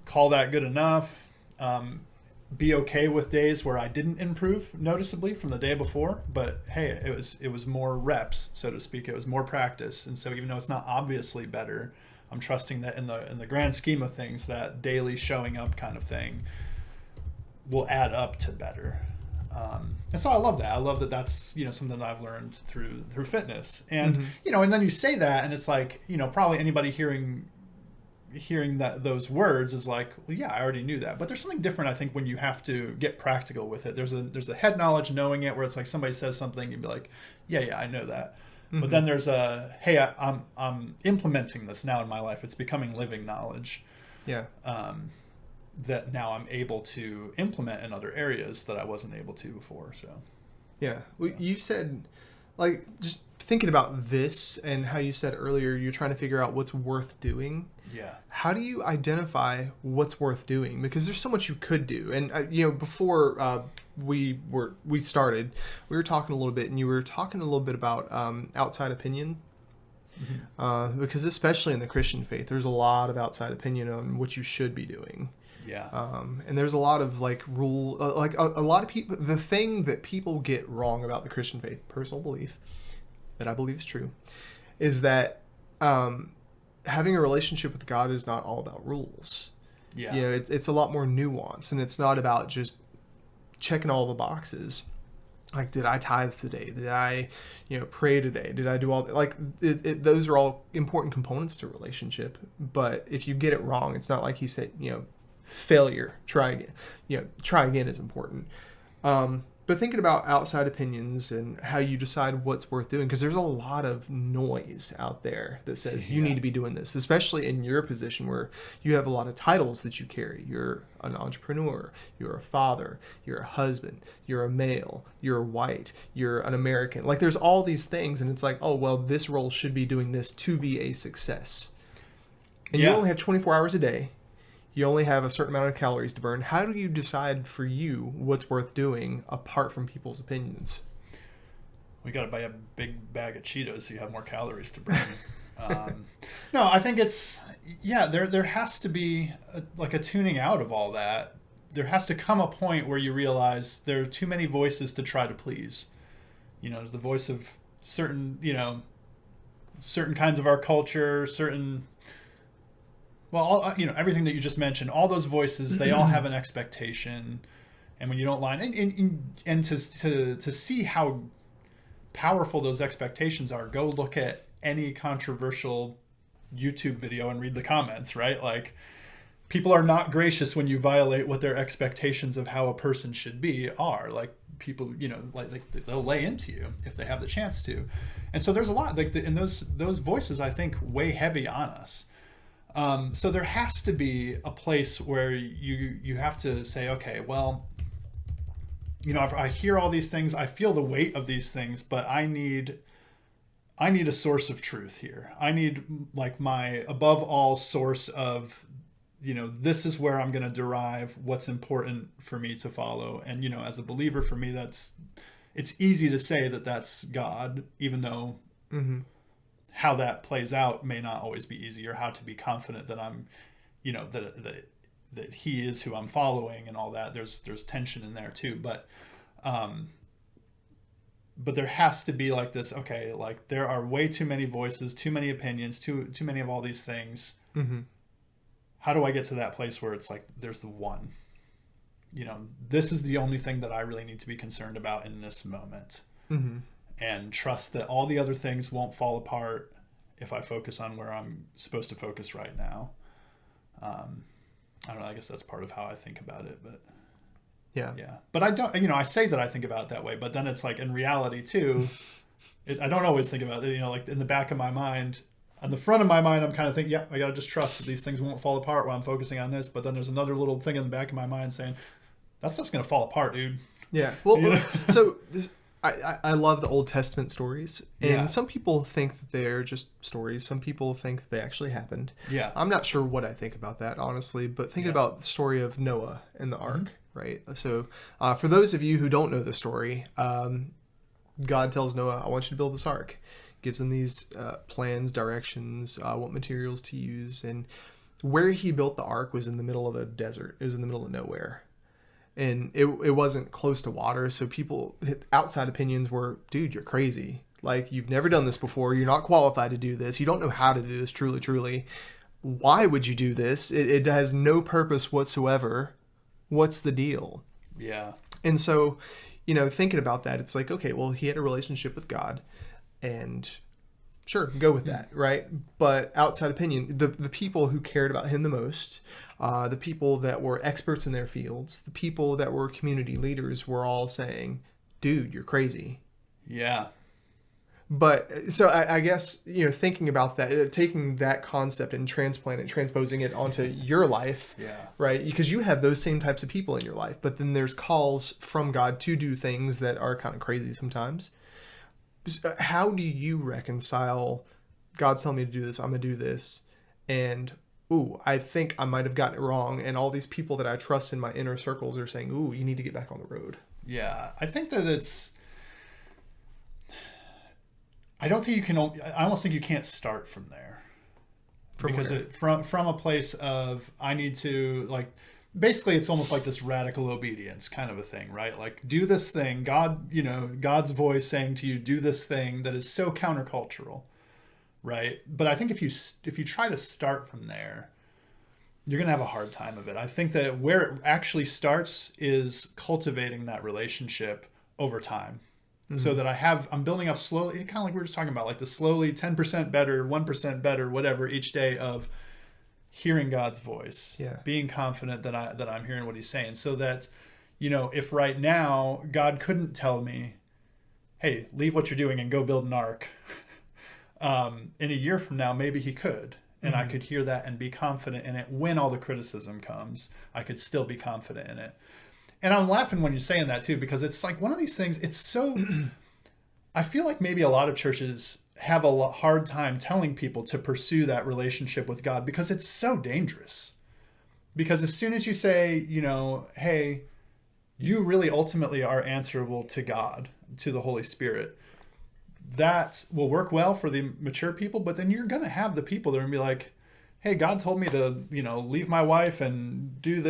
call that good enough, be okay with days where I didn't improve noticeably from the day before, but hey, it was more reps, so to speak. It was more practice. And so even though it's not obviously better, I'm trusting that in the grand scheme of things, that daily showing up kind of thing will add up to better. And so I love that. I love that that's, something that I've learned through fitness. And, and then you say that, and it's like, probably anybody hearing those words is like, well, yeah, I already knew that. But there's something different, I think, when you have to get practical with it. There's a head knowledge knowing it, where it's like somebody says something, you'd be like, yeah, I know that. But then there's hey, I'm implementing this now in my life. It's becoming living knowledge. Yeah. That now I'm able to implement in other areas that I wasn't able to before. So. Yeah. Well, you said, like, just thinking about this and how you said earlier, you're trying to figure out what's worth doing. Yeah. How do you identify what's worth doing? Because there's so much you could do. And, before we started, we were talking a little bit, and you were talking a little bit about outside opinion. Because especially in the Christian faith, there's a lot of outside opinion on what you should be doing. Yeah. And there's a lot of like rule, like a lot of people, the thing that people get wrong about the Christian faith, personal belief, that I believe is true, is that having a relationship with God is not all about rules. Yeah. It's a lot more nuanced, and it's not about just checking all the boxes. Like, did I tithe today? Did I, pray today? Did I do all like those are all important components to a relationship. But if you get it wrong, it's not like he said, failure. Try again. Try again is important. But thinking about outside opinions and how you decide what's worth doing, because there's a lot of noise out there that says you need to be doing this, especially in your position where you have a lot of titles that you carry. You're an entrepreneur, you're a father, you're a husband, you're a male, you're white, you're an American. Like, there's all these things, and it's like, oh, well, this role should be doing this to be a success. And you only have 24 hours a day. You only have a certain amount of calories to burn. How do you decide for you what's worth doing apart from people's opinions? We got to buy a big bag of Cheetos so you have more calories to burn. No, I think it's, there has to be a tuning out of all that. There has to come a point where you realize there are too many voices to try to please. There's the voice of certain kinds of our culture, everything that you just mentioned, all those voices, they all have an expectation, And when you don't line and to see how powerful those expectations are, go look at any controversial YouTube video and read the comments, right? Like, people are not gracious when you violate what their expectations of how a person should be are. Like, people, like they'll lay into you if they have the chance to. And so there's a lot, like, and those voices, I think, weigh heavy on us. So there has to be a place where you have to say, okay, well, I hear all these things, I feel the weight of these things, but I need a source of truth here. I need, like, my above all source of, this is where I'm going to derive what's important for me to follow. And, as a believer, for me, it's easy to say that that's God, even though how that plays out may not always be easy, or how to be confident that I'm, that he is who I'm following and all that. There's tension in there too, but there has to be, like, this, okay, like, there are way too many voices, too many opinions, too many of all these things. How do I get to that place where it's like, there's the one, this is the only thing that I really need to be concerned about in this moment, and trust that all the other things won't fall apart if I focus on where I'm supposed to focus right now. I don't know, I guess that's part of how I think about it, but yeah. But I don't, I say that I think about it that way, but then it's like, in reality too, I don't always think about it, like, in the back of my mind, on the front of my mind, I'm kind of thinking, I got to just trust that these things won't fall apart while I'm focusing on this. But then there's another little thing in the back of my mind saying, that stuff's going to fall apart, dude. Yeah. Well, so I love the Old Testament stories, and some people think that they're just stories. Some people think they actually happened. Yeah. I'm not sure what I think about that, honestly, but thinking about the story of Noah and the ark, right? So for those of you who don't know the story, God tells Noah, I want you to build this ark. Gives them these plans, directions, what materials to use. And where he built the ark was in the middle of a desert. It was in the middle of nowhere. And it wasn't close to water. So outside opinions were, dude, you're crazy. Like, you've never done this before. You're not qualified to do this. You don't know how to do this, truly. Why would you do this? It has no purpose whatsoever. What's the deal? Yeah. And so, thinking about that, it's like, okay, well, he had a relationship with God. And sure, go with that, right? But outside opinion, the people who cared about him the most, the people that were experts in their fields, the people that were community leaders were all saying, dude, you're crazy. Yeah. But so I guess, thinking about that, taking that concept and transposing it onto your life, right? Because you have those same types of people in your life, but then there's calls from God to do things that are kind of crazy sometimes. How do you reconcile God's telling me to do this, I'm going to do this, and, I think I might have gotten it wrong, and all these people that I trust in my inner circles are saying, you need to get back on the road. Yeah, I think that I almost think you can't start from there. From a place of, I need to, like, basically it's almost like this radical obedience kind of a thing, right? Like, do this thing, God's voice saying to you, do this thing that is so countercultural, right? But I think if you try to start from there, you're going to have a hard time of it. I think that where it actually starts is cultivating that relationship over time. So that I'm building up slowly, kind of like we were just talking about, like the slowly 10% better, 1% better, whatever, each day of hearing God's voice, being confident that I'm hearing what he's saying, so that, if right now God couldn't tell me, hey, leave what you're doing and go build an ark, in a year from now, maybe he could. And I could hear that and be confident in it. When all the criticism comes, I could still be confident in it. And I was laughing when you're saying that too, because it's like one of these things, it's so, I feel like maybe a lot of churches have a hard time telling people to pursue that relationship with God, because it's so dangerous. Because as soon as you say, hey, you really ultimately are answerable to God, to the Holy Spirit, that will work well for the mature people. But then you're going to have the people that are going to be like, hey, God told me to, leave my wife and do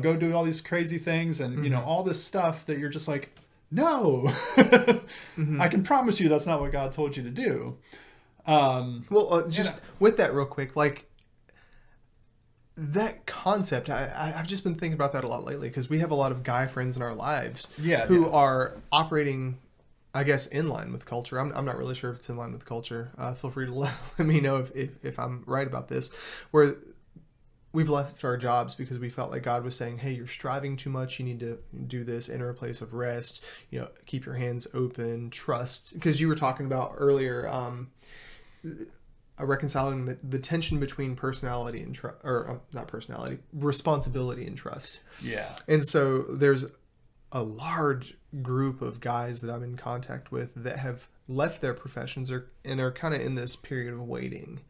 go do all these crazy things and, all this stuff that you're just like, no, I can promise you that's not what God told you to do. With that real quick, like, that concept, I've just been thinking about that a lot lately because we have a lot of guy friends in our lives Yeah, who yeah. are operating, I guess, in line with culture. I'm not really sure if it's in line with culture. Feel free to let me know if I'm right about this. Where we've left our jobs because we felt like God was saying, hey, you're striving too much. You need to do this, enter a place of rest, keep your hands open, trust. Because you were talking about earlier, reconciling the tension between personality and trust, or not personality, responsibility and trust. Yeah. And so there's a large group of guys that I'm in contact with that have left their professions and are kind of in this period of waiting.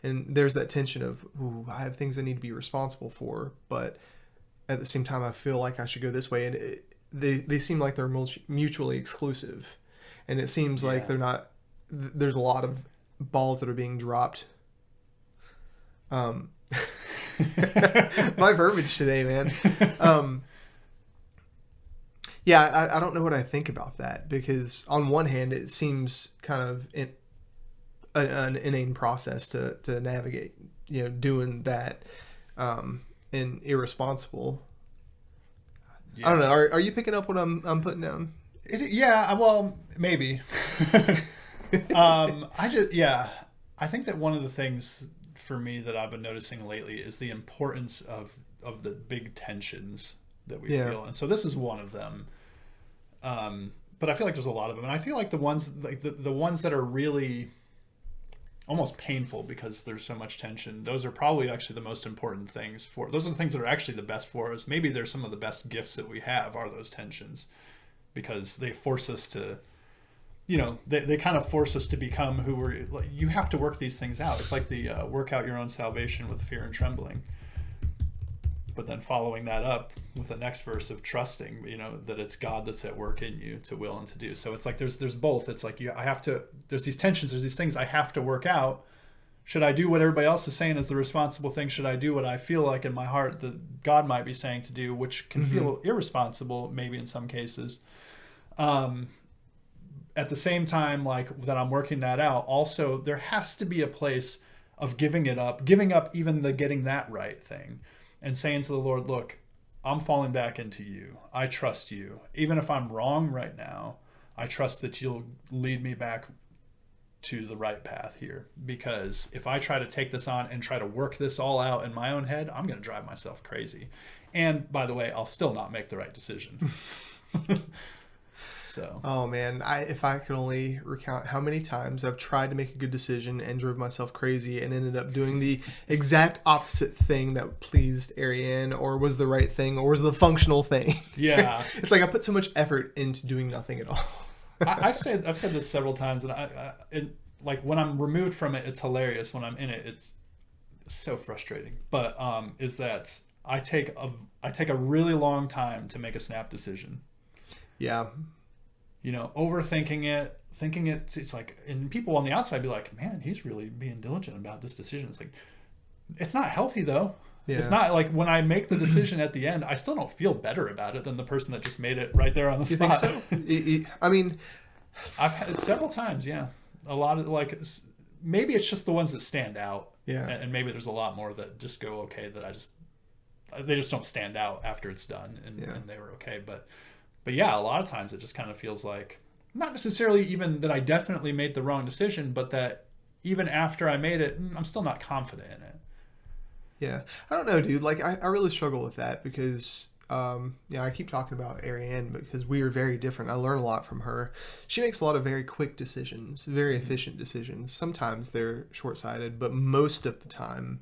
And there's that tension of, ooh, I have things I need to be responsible for, but at the same time, I feel like I should go this way. And they seem like they're mutually exclusive. And it seems like they're not, there's a lot of balls that are being dropped. My verbiage today, man. I don't know what I think about that, because on one hand, it seems kind of an inane process to navigate, doing that, and irresponsible. Yeah. I don't know. Are you picking up what I'm putting down? Well, maybe. I think that one of the things for me that I've been noticing lately is the importance of the big tensions that we feel. And so this is one of them. But I feel like there's a lot of them. And I feel like the ones that are really almost painful because there's so much tension, those are probably actually the most important things those are the things that are actually the best for us. Maybe they're some of the best gifts that we have are those tensions, because they force us to, they kind of force us to become who we're, like, you have to work these things out. It's like the work out your own salvation with fear and trembling. But then following that up with the next verse of trusting, that it's God that's at work in you to will and to do. So it's like there's both. It's like there's these tensions, there's these things I have to work out. Should I do what everybody else is saying is the responsible thing? Should I do what I feel like in my heart that God might be saying to do, which can feel irresponsible maybe in some cases. At the same time, like that I'm working that out, also there has to be a place of giving up even the getting that right thing. And saying to the Lord, look, I'm falling back into you. I trust you. Even if I'm wrong right now, I trust that you'll lead me back to the right path here. Because if I try to take this on and try to work this all out in my own head, I'm going to drive myself crazy. And by the way, I'll still not make the right decision. So. Oh man, if I could only recount how many times I've tried to make a good decision and drove myself crazy and ended up doing the exact opposite thing that pleased Ariane, or was the right thing, or was the functional thing. Yeah. It's like I put so much effort into doing nothing at all. I've said this several times, and like when I'm removed from it, it's hilarious. When I'm in it, it's so frustrating. But is that I take a really long time to make a snap decision. Yeah. Overthinking it, thinking it's like, and people on the outside be like, man, he's really being diligent about this decision. It's like, it's not healthy though. Yeah. It's not like when I make the decision at the end, I still don't feel better about it than the person that just made it right there on the spot. Think so? I mean, I've had it several times. Yeah. A lot of maybe it's just the ones that stand out. Yeah. And maybe there's a lot more that just go okay that they just don't stand out after it's done and they were okay. But yeah, a lot of times it just kind of feels like, not necessarily even that I definitely made the wrong decision, but that even after I made it, I'm still not confident in it. Yeah. I don't know, dude. Like, I really struggle with that because, I keep talking about Ariane because we are very different. I learn a lot from her. She makes a lot of very quick decisions, very efficient decisions. Sometimes they're short-sighted, but most of the time,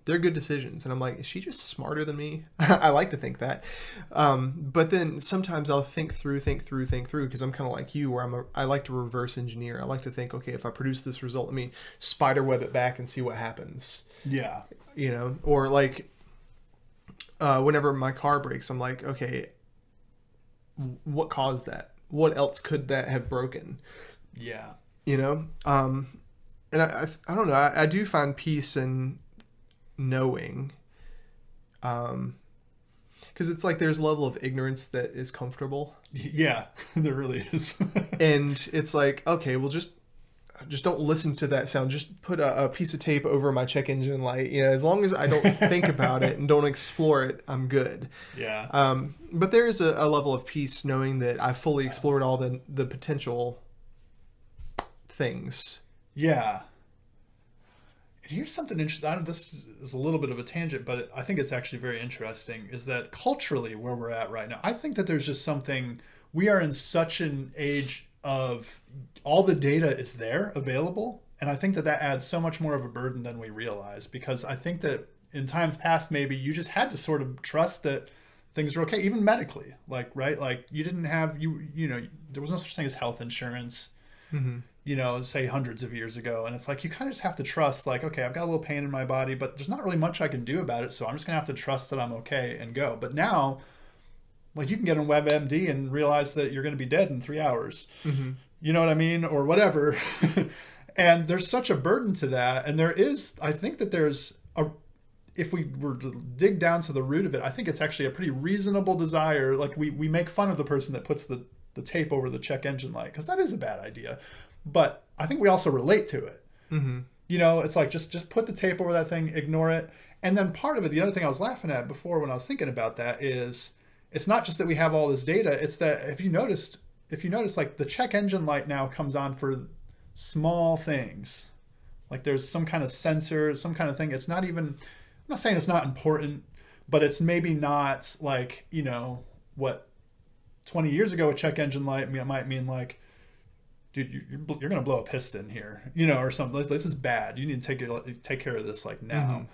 they're good decisions. And I'm like, is she just smarter than me? I like to think that. But then sometimes I'll think through because I'm kind of like you, where I like to reverse engineer. I like to think, okay, if I produce this result, let me spider web it back and see what happens. Yeah. Or like, whenever my car breaks, I'm like, okay, what caused that? What else could that have broken? Yeah. And I don't know. I do find peace in knowing, because it's like there's a level of ignorance that is comfortable. Yeah, there really is. And it's like, okay, well, just just don't listen to that sound. Just put a piece of tape over my check engine light. As long as I don't think about it and don't explore it, I'm good. Yeah. But there is a level of peace knowing that I fully explored all the potential things. Yeah. And here's something interesting. This is a little bit of a tangent, but I think it's actually very interesting, is that culturally where we're at right now, I think that there's just something, we are in such an age of all the data is there available. And I think that adds so much more of a burden than we realize, because I think that in times past, maybe you just had to sort of trust that things were okay, even medically, right? Like you didn't have, there was no such thing as health insurance. Mm-hmm. Say hundreds of years ago. And it's like, you kind of just have to trust, like, okay, I've got a little pain in my body, but there's not really much I can do about it. So I'm just going to have to trust that I'm okay and go. But now, like, you can get on WebMD and realize that you're going to be dead in 3 hours. Mm-hmm. You know what I mean? Or whatever. And there's such a burden to that. And I think that if we were to dig down to the root of it, I think it's actually a pretty reasonable desire. Like we make fun of the person that puts the tape over the check engine light, because that is a bad idea. But I think we also relate to it. Mm-hmm. It's like, just put the tape over that thing, ignore it. And then part of it, the other thing I was laughing at before when I was thinking about that is, it's not just that we have all this data. It's that if you notice, like the check engine light now comes on for small things. Like there's some kind of sensor, some kind of thing. It's not even, I'm not saying it's not important, but it's maybe not like, what 20 years ago a check engine light might mean, like, dude, you're going to blow a piston here, or something. This is bad. You need to take care of this, like, now. Mm-hmm.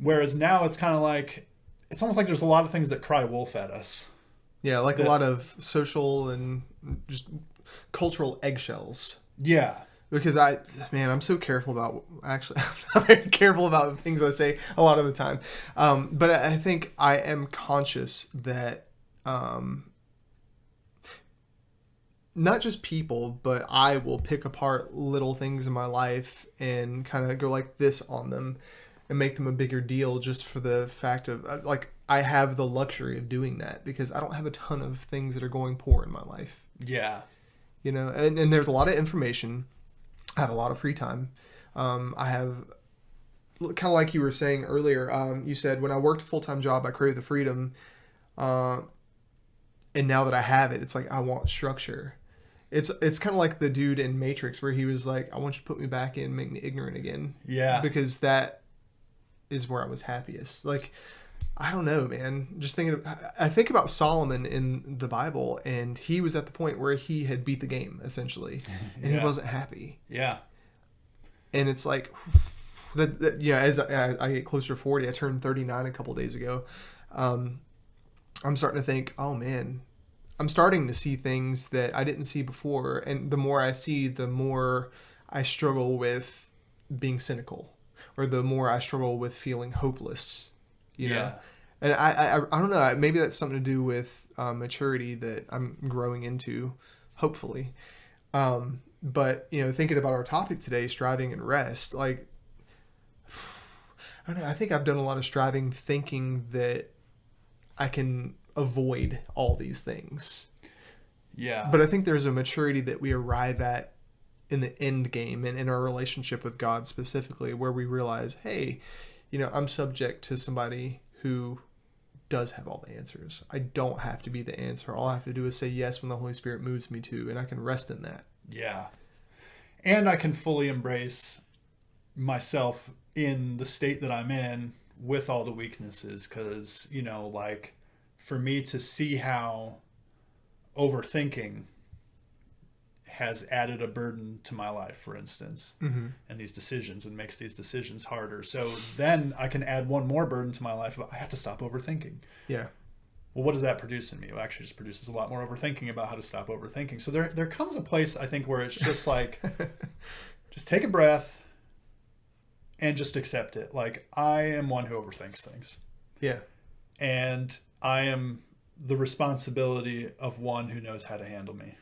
Whereas now it's kind of like, it's almost like there's a lot of things that cry wolf at us. Yeah, like a lot of social and just cultural eggshells. Yeah. Because I'm so careful about, actually, I'm very careful about the things I say a lot of the time. But I think I am conscious that not just people, but I will pick apart little things in my life and kind of go like this on them and make them a bigger deal, just for the fact of, like, I have the luxury of doing that because I don't have a ton of things that are going poor in my life. Yeah. And there's a lot of information. I have a lot of free time. I have, kind of like you were saying earlier, you said when I worked a full-time job, I created the freedom. And now that I have it, it's like, I want structure. It's kind of like the dude in Matrix where he was like, I want you to put me back in, make me ignorant again. Yeah. Because that is where I was happiest. Like, I don't know, man. I think about Solomon in the Bible, and he was at the point where he had beat the game, essentially, and he wasn't happy. Yeah. And it's like, as I get closer to 40, I turned 39 a couple days ago. I'm starting to think, oh man, I'm starting to see things that I didn't see before. And the more I see, the more I struggle with being cynical, or the more I struggle with feeling hopeless, you know? And I don't know, maybe that's something to do with maturity that I'm growing into, hopefully. But, thinking about our topic today, striving and rest, like, I don't know, I think I've done a lot of striving thinking that I can avoid all these things. Yeah. But I think there's a maturity that we arrive at in the end game and in our relationship with God specifically, where we realize, hey, I'm subject to somebody who does have all the answers. I don't have to be the answer. All I have to do is say yes when the Holy Spirit moves me to, and I can rest in that. Yeah. And I can fully embrace myself in the state that I'm in with all the weaknesses, because, like, for me to see how overthinking has added a burden to my life, for instance, mm-hmm. and these decisions, and makes these decisions harder. So then I can add one more burden to my life. I have to stop overthinking. Yeah. Well, what does that produce in me? It actually just produces a lot more overthinking about how to stop overthinking. So there comes a place, I think, where it's just like, just take a breath and just accept it. Like, I am one who overthinks things. Yeah. And I am the responsibility of one who knows how to handle me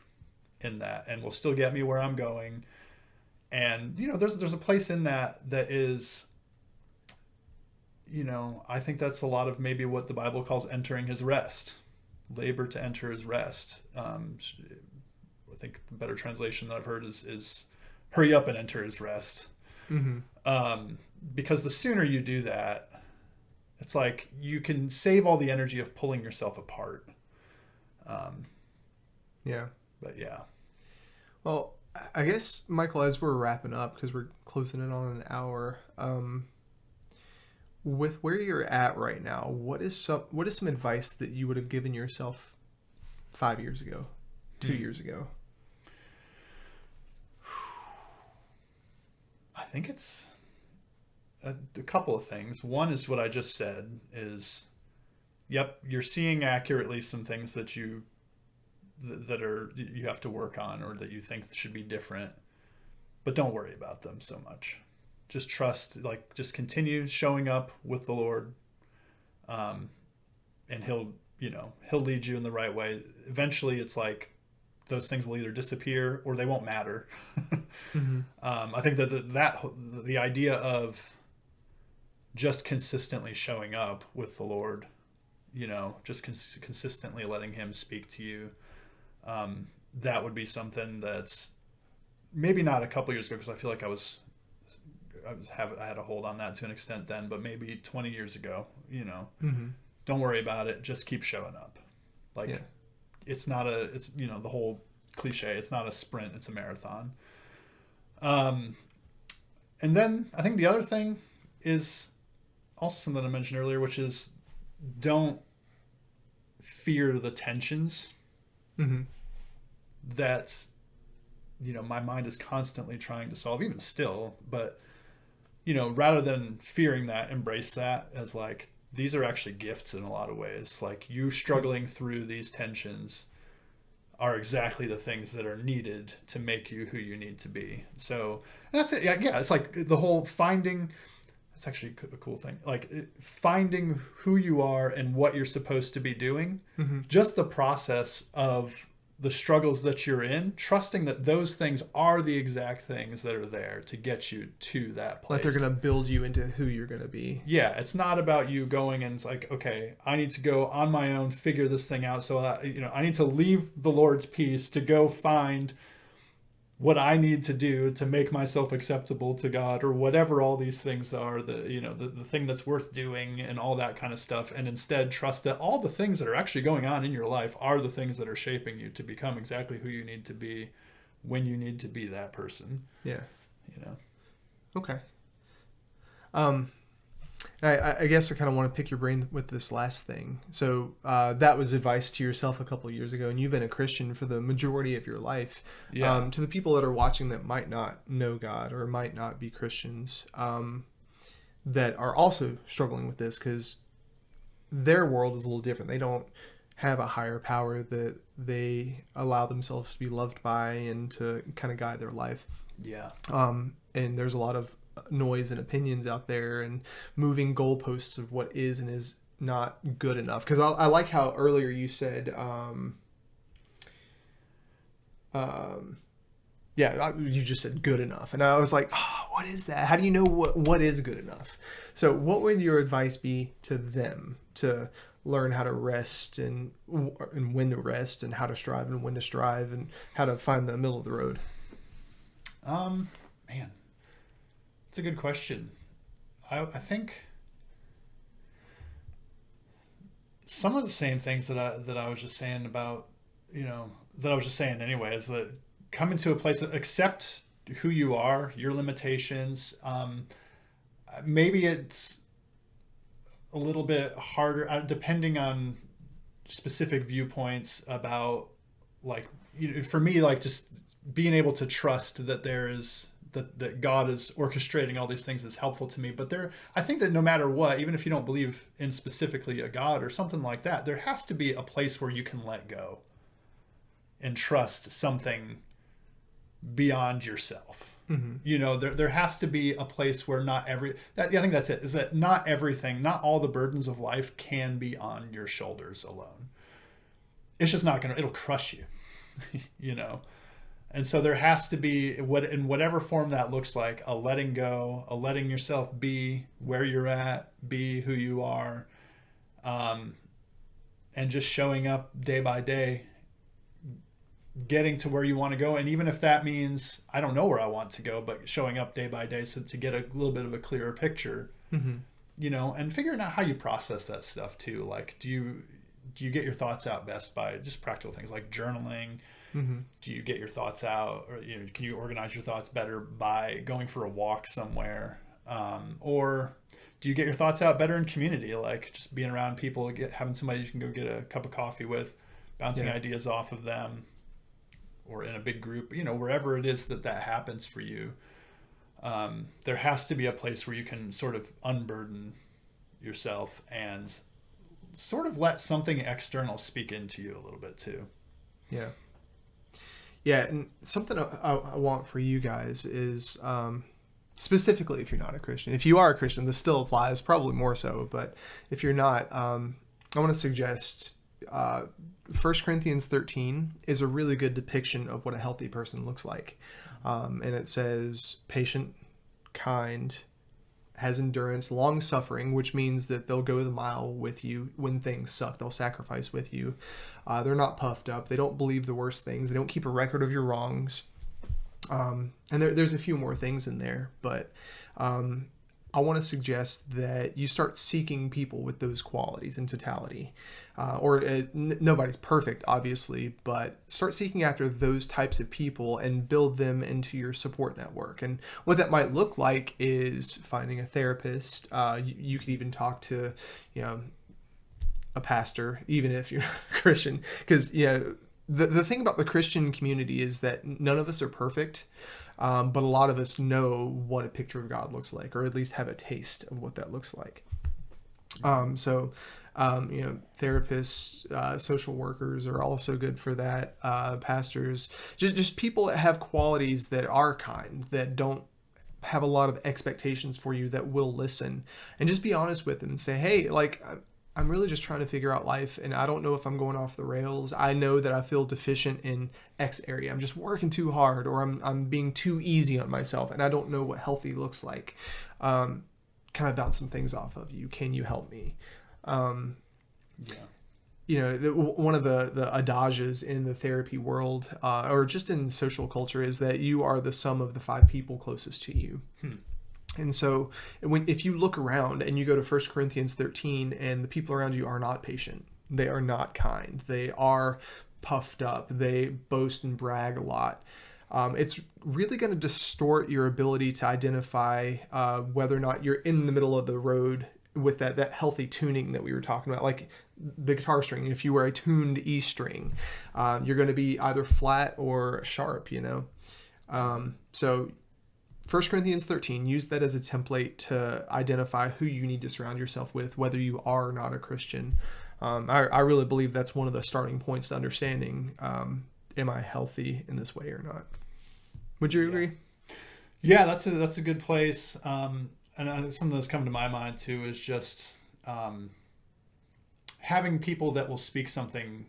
in that, and will still get me where I'm going. And, there's a place in that is, I think that's a lot of maybe what the Bible calls entering his rest. Labor to enter his rest. I think the better translation that I've heard is hurry up and enter his rest. Mm-hmm. Because the sooner you do that, it's like you can save all the energy of pulling yourself apart. Yeah. But yeah. Well, I guess, Michael, as we're wrapping up, because we're closing in on an hour, with where you're at right now, what is some advice that you would have given yourself 5 years ago, 2 years ago? I think it's a couple of things. One is what I just said is, yep, you're seeing accurately some things that you have to work on or that you think should be different, but don't worry about them so much. Just trust, like, just continue showing up with the Lord, and he'll lead you in the right way. Eventually it's like those things will either disappear or they won't matter. Mm-hmm. I think that the idea of just consistently showing up with the Lord, just consistently letting him speak to you, that would be something that's maybe not a couple years ago, because I feel like I had a hold on that to an extent then, but maybe 20 years ago, Mm-hmm. don't worry about it. Just keep showing up. Like, Yeah. it's the whole cliche, it's not a sprint, it's a marathon. And then I think the other thing is also something I mentioned earlier, which is don't fear the tensions Mm-hmm. that, my mind is constantly trying to solve, even still. But, rather than fearing that, embrace that as like, these are actually gifts in a lot of ways. Like, you struggling through these tensions are exactly the things that are needed to make you who you need to be. So, and that's it. Yeah. It's like the whole finding, that's actually a cool thing. Like, finding who you are and what you're supposed to be doing, Mm-hmm. just the process of the struggles that you're in, trusting that those things are the exact things that are there to get you to that place. Like they're going to build you into who you're going to be. Yeah, it's not about you going and it's like, okay, I need to go on my own, figure this thing out. So, I need to leave the Lord's peace to go find what I need to do to make myself acceptable to God, or whatever all these things are, the thing that's worth doing and all that kind of stuff. And instead trust that all the things that are actually going on in your life are the things that are shaping you to become exactly who you need to be when you need to be that person. Yeah. Okay. I guess I kind of want to pick your brain with this last thing. So that was advice to yourself a couple of years ago, and you've been a Christian for the majority of your life. Yeah. To the people that are watching that might not know God or might not be Christians, that are also struggling with this because their world is a little different. They don't have a higher power that they allow themselves to be loved by and to kind of guide their life. Yeah. And there's a lot of noise and opinions out there and moving goalposts of what is and is not good enough. Because I like how earlier you said, you just said good enough. And I was like, oh, what is that? How do you know what is good enough? So what would your advice be to them to learn how to rest and when to rest and how to strive and when to strive and how to find the middle of the road? Man, it's a good question. I think some of the same things that I was just saying about, that I was just saying anyway, is that come into a place, accept who you are, your limitations. Maybe it's a little bit harder depending on specific viewpoints about, like, for me, like, just being able to trust that there is that God is orchestrating all these things is helpful to me. But I think that no matter what, even if you don't believe in specifically a God or something like that, there has to be a place where you can let go and trust something beyond yourself. Mm-hmm. There has to be a place where I think that's it, is that not everything, not all the burdens of life can be on your shoulders alone. It's just not it'll crush you, And so there has to be, in whatever form that looks like, a letting go, a letting yourself be where you're at, be who you are, and just showing up day by day, getting to where you want to go. And even if that means I don't know where I want to go, but showing up day by day so to get a little bit of a clearer picture, you know, and figuring out how you process that stuff too. Like, do you get your thoughts out best by just practical things like journaling? Do you get your thoughts out, or, you know, can you organize your thoughts better by going for a walk somewhere? Or do you get your thoughts out better in community, like just being around people, having somebody you can go get a cup of coffee with, bouncing ideas off of them, or in a big group, you know, wherever it is that happens for you. There has to be a place where you can sort of unburden yourself and sort of let something external speak into you a little bit too. Yeah. Yeah, and something I want for you guys is, specifically if you're not a Christian. If you are a Christian, this still applies, probably more so. But if you're not, I want to suggest 1 Corinthians 13 is a really good depiction of what a healthy person looks like. And it says patient, kind, has endurance, long suffering, which means that they'll go the mile with you when things suck. They'll sacrifice with you. They're not puffed up. They don't believe the worst things. They don't keep a record of your wrongs. And there's a few more things in there, but I want to suggest that you start seeking people with those qualities in totality. Nobody's perfect, obviously, but start seeking after those types of people and build them into your support network. And what that might look like is finding a therapist. You could even talk to, you know, a pastor, even if you're a Christian, because, you know, the thing about the Christian community is that none of us are perfect. But a lot of us know what a picture of God looks like, or at least have a taste of what that looks like. You know, therapists, social workers are also good for that. Pastors, just people that have qualities that are kind, that don't have a lot of expectations for you, that will listen, and just be honest with them and say, hey, like, I'm really just trying to figure out life, and I don't know if I'm going off the rails. I know that I feel deficient in X area. I'm just working too hard, or I'm being too easy on myself, and I don't know what healthy looks like. Can I bounce some things off of you? Can you help me? You know, one of the adages in the therapy world, or just in social culture, is that you are the sum of the 5 people closest to you. And so if you look around and you go to 1 Corinthians 13 and the people around you are not patient, they are not kind, they are puffed up, they boast and brag a lot, it's really going to distort your ability to identify whether or not you're in the middle of the road with that healthy tuning that we were talking about. Like the guitar string, if you were a tuned E string, you're going to be either flat or sharp, you know. So 1 Corinthians 13, use that as a template to identify who you need to surround yourself with, whether you are or not a Christian. I really believe that's one of the starting points to understanding, am I healthy in this way or not? Would you agree? Yeah, that's a good place. And something that's come to my mind too is just having people that will speak something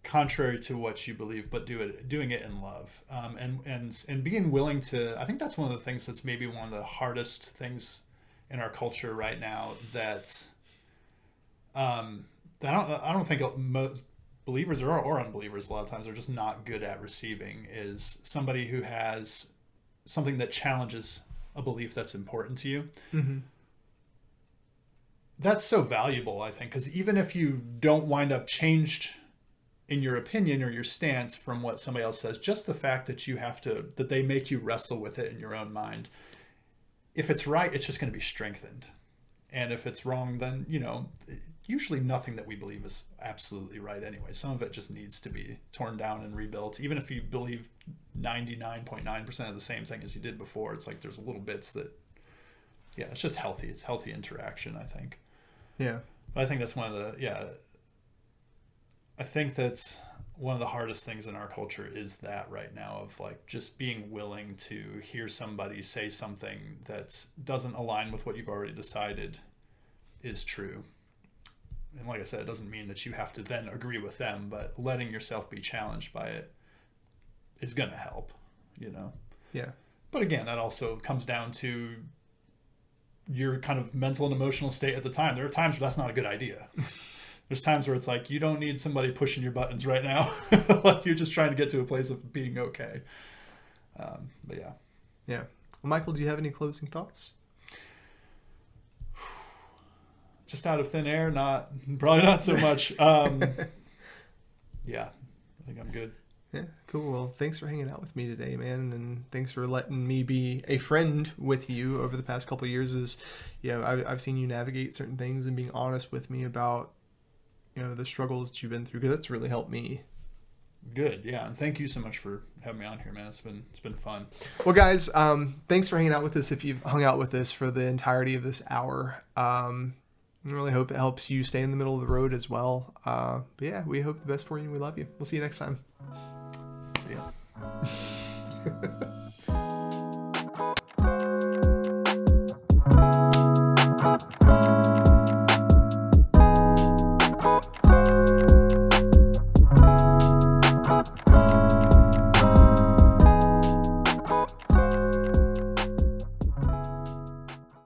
contrary to what you believe, but doing it in love, and being willing to. I think that's one of the things that's maybe one of the hardest things in our culture right now. That I don't think most believers or unbelievers a lot of times are just not good at receiving, is somebody who has something that challenges a belief that's important to you. That's so valuable, I think, because even if you don't wind up changed in your opinion or your stance from what somebody else says, just the fact that that they make you wrestle with it in your own mind. If it's right, it's just going to be strengthened. And if it's wrong, then, you know, usually nothing that we believe is absolutely right anyway. Some of it just needs to be torn down and rebuilt. Even if you believe 99.9% of the same thing as you did before, it's like there's little bits that, yeah, it's just healthy. It's healthy interaction, I think. Yeah. But I think that's I think that's one of the hardest things in our culture is that right now, of like just being willing to hear somebody say something that doesn't align with what you've already decided is true. And like I said, it doesn't mean that you have to then agree with them, but letting yourself be challenged by it is going to help, you know? Yeah. But again, that also comes down to your kind of mental and emotional state at the time. There are times where that's not a good idea. There's times where it's like you don't need somebody pushing your buttons right now. Like you're just trying to get to a place of being okay. But yeah. Yeah. Well, Michael, do you have any closing thoughts? Just out of thin air, probably not so much. Yeah, I think I'm good. Yeah, cool. Well, thanks for hanging out with me today, man, and thanks for letting me be a friend with you over the past couple of years. I've seen you navigate certain things and being honest with me about, the struggles that you've been through, because that's really helped me. Good, yeah, and thank you so much for having me on here, man. It's been fun. Well, guys, thanks for hanging out with us. If you've hung out with us for the entirety of this hour, I really hope it helps you stay in the middle of the road as well. But yeah, we hope the best for you. We love you. We'll see you next time. See ya.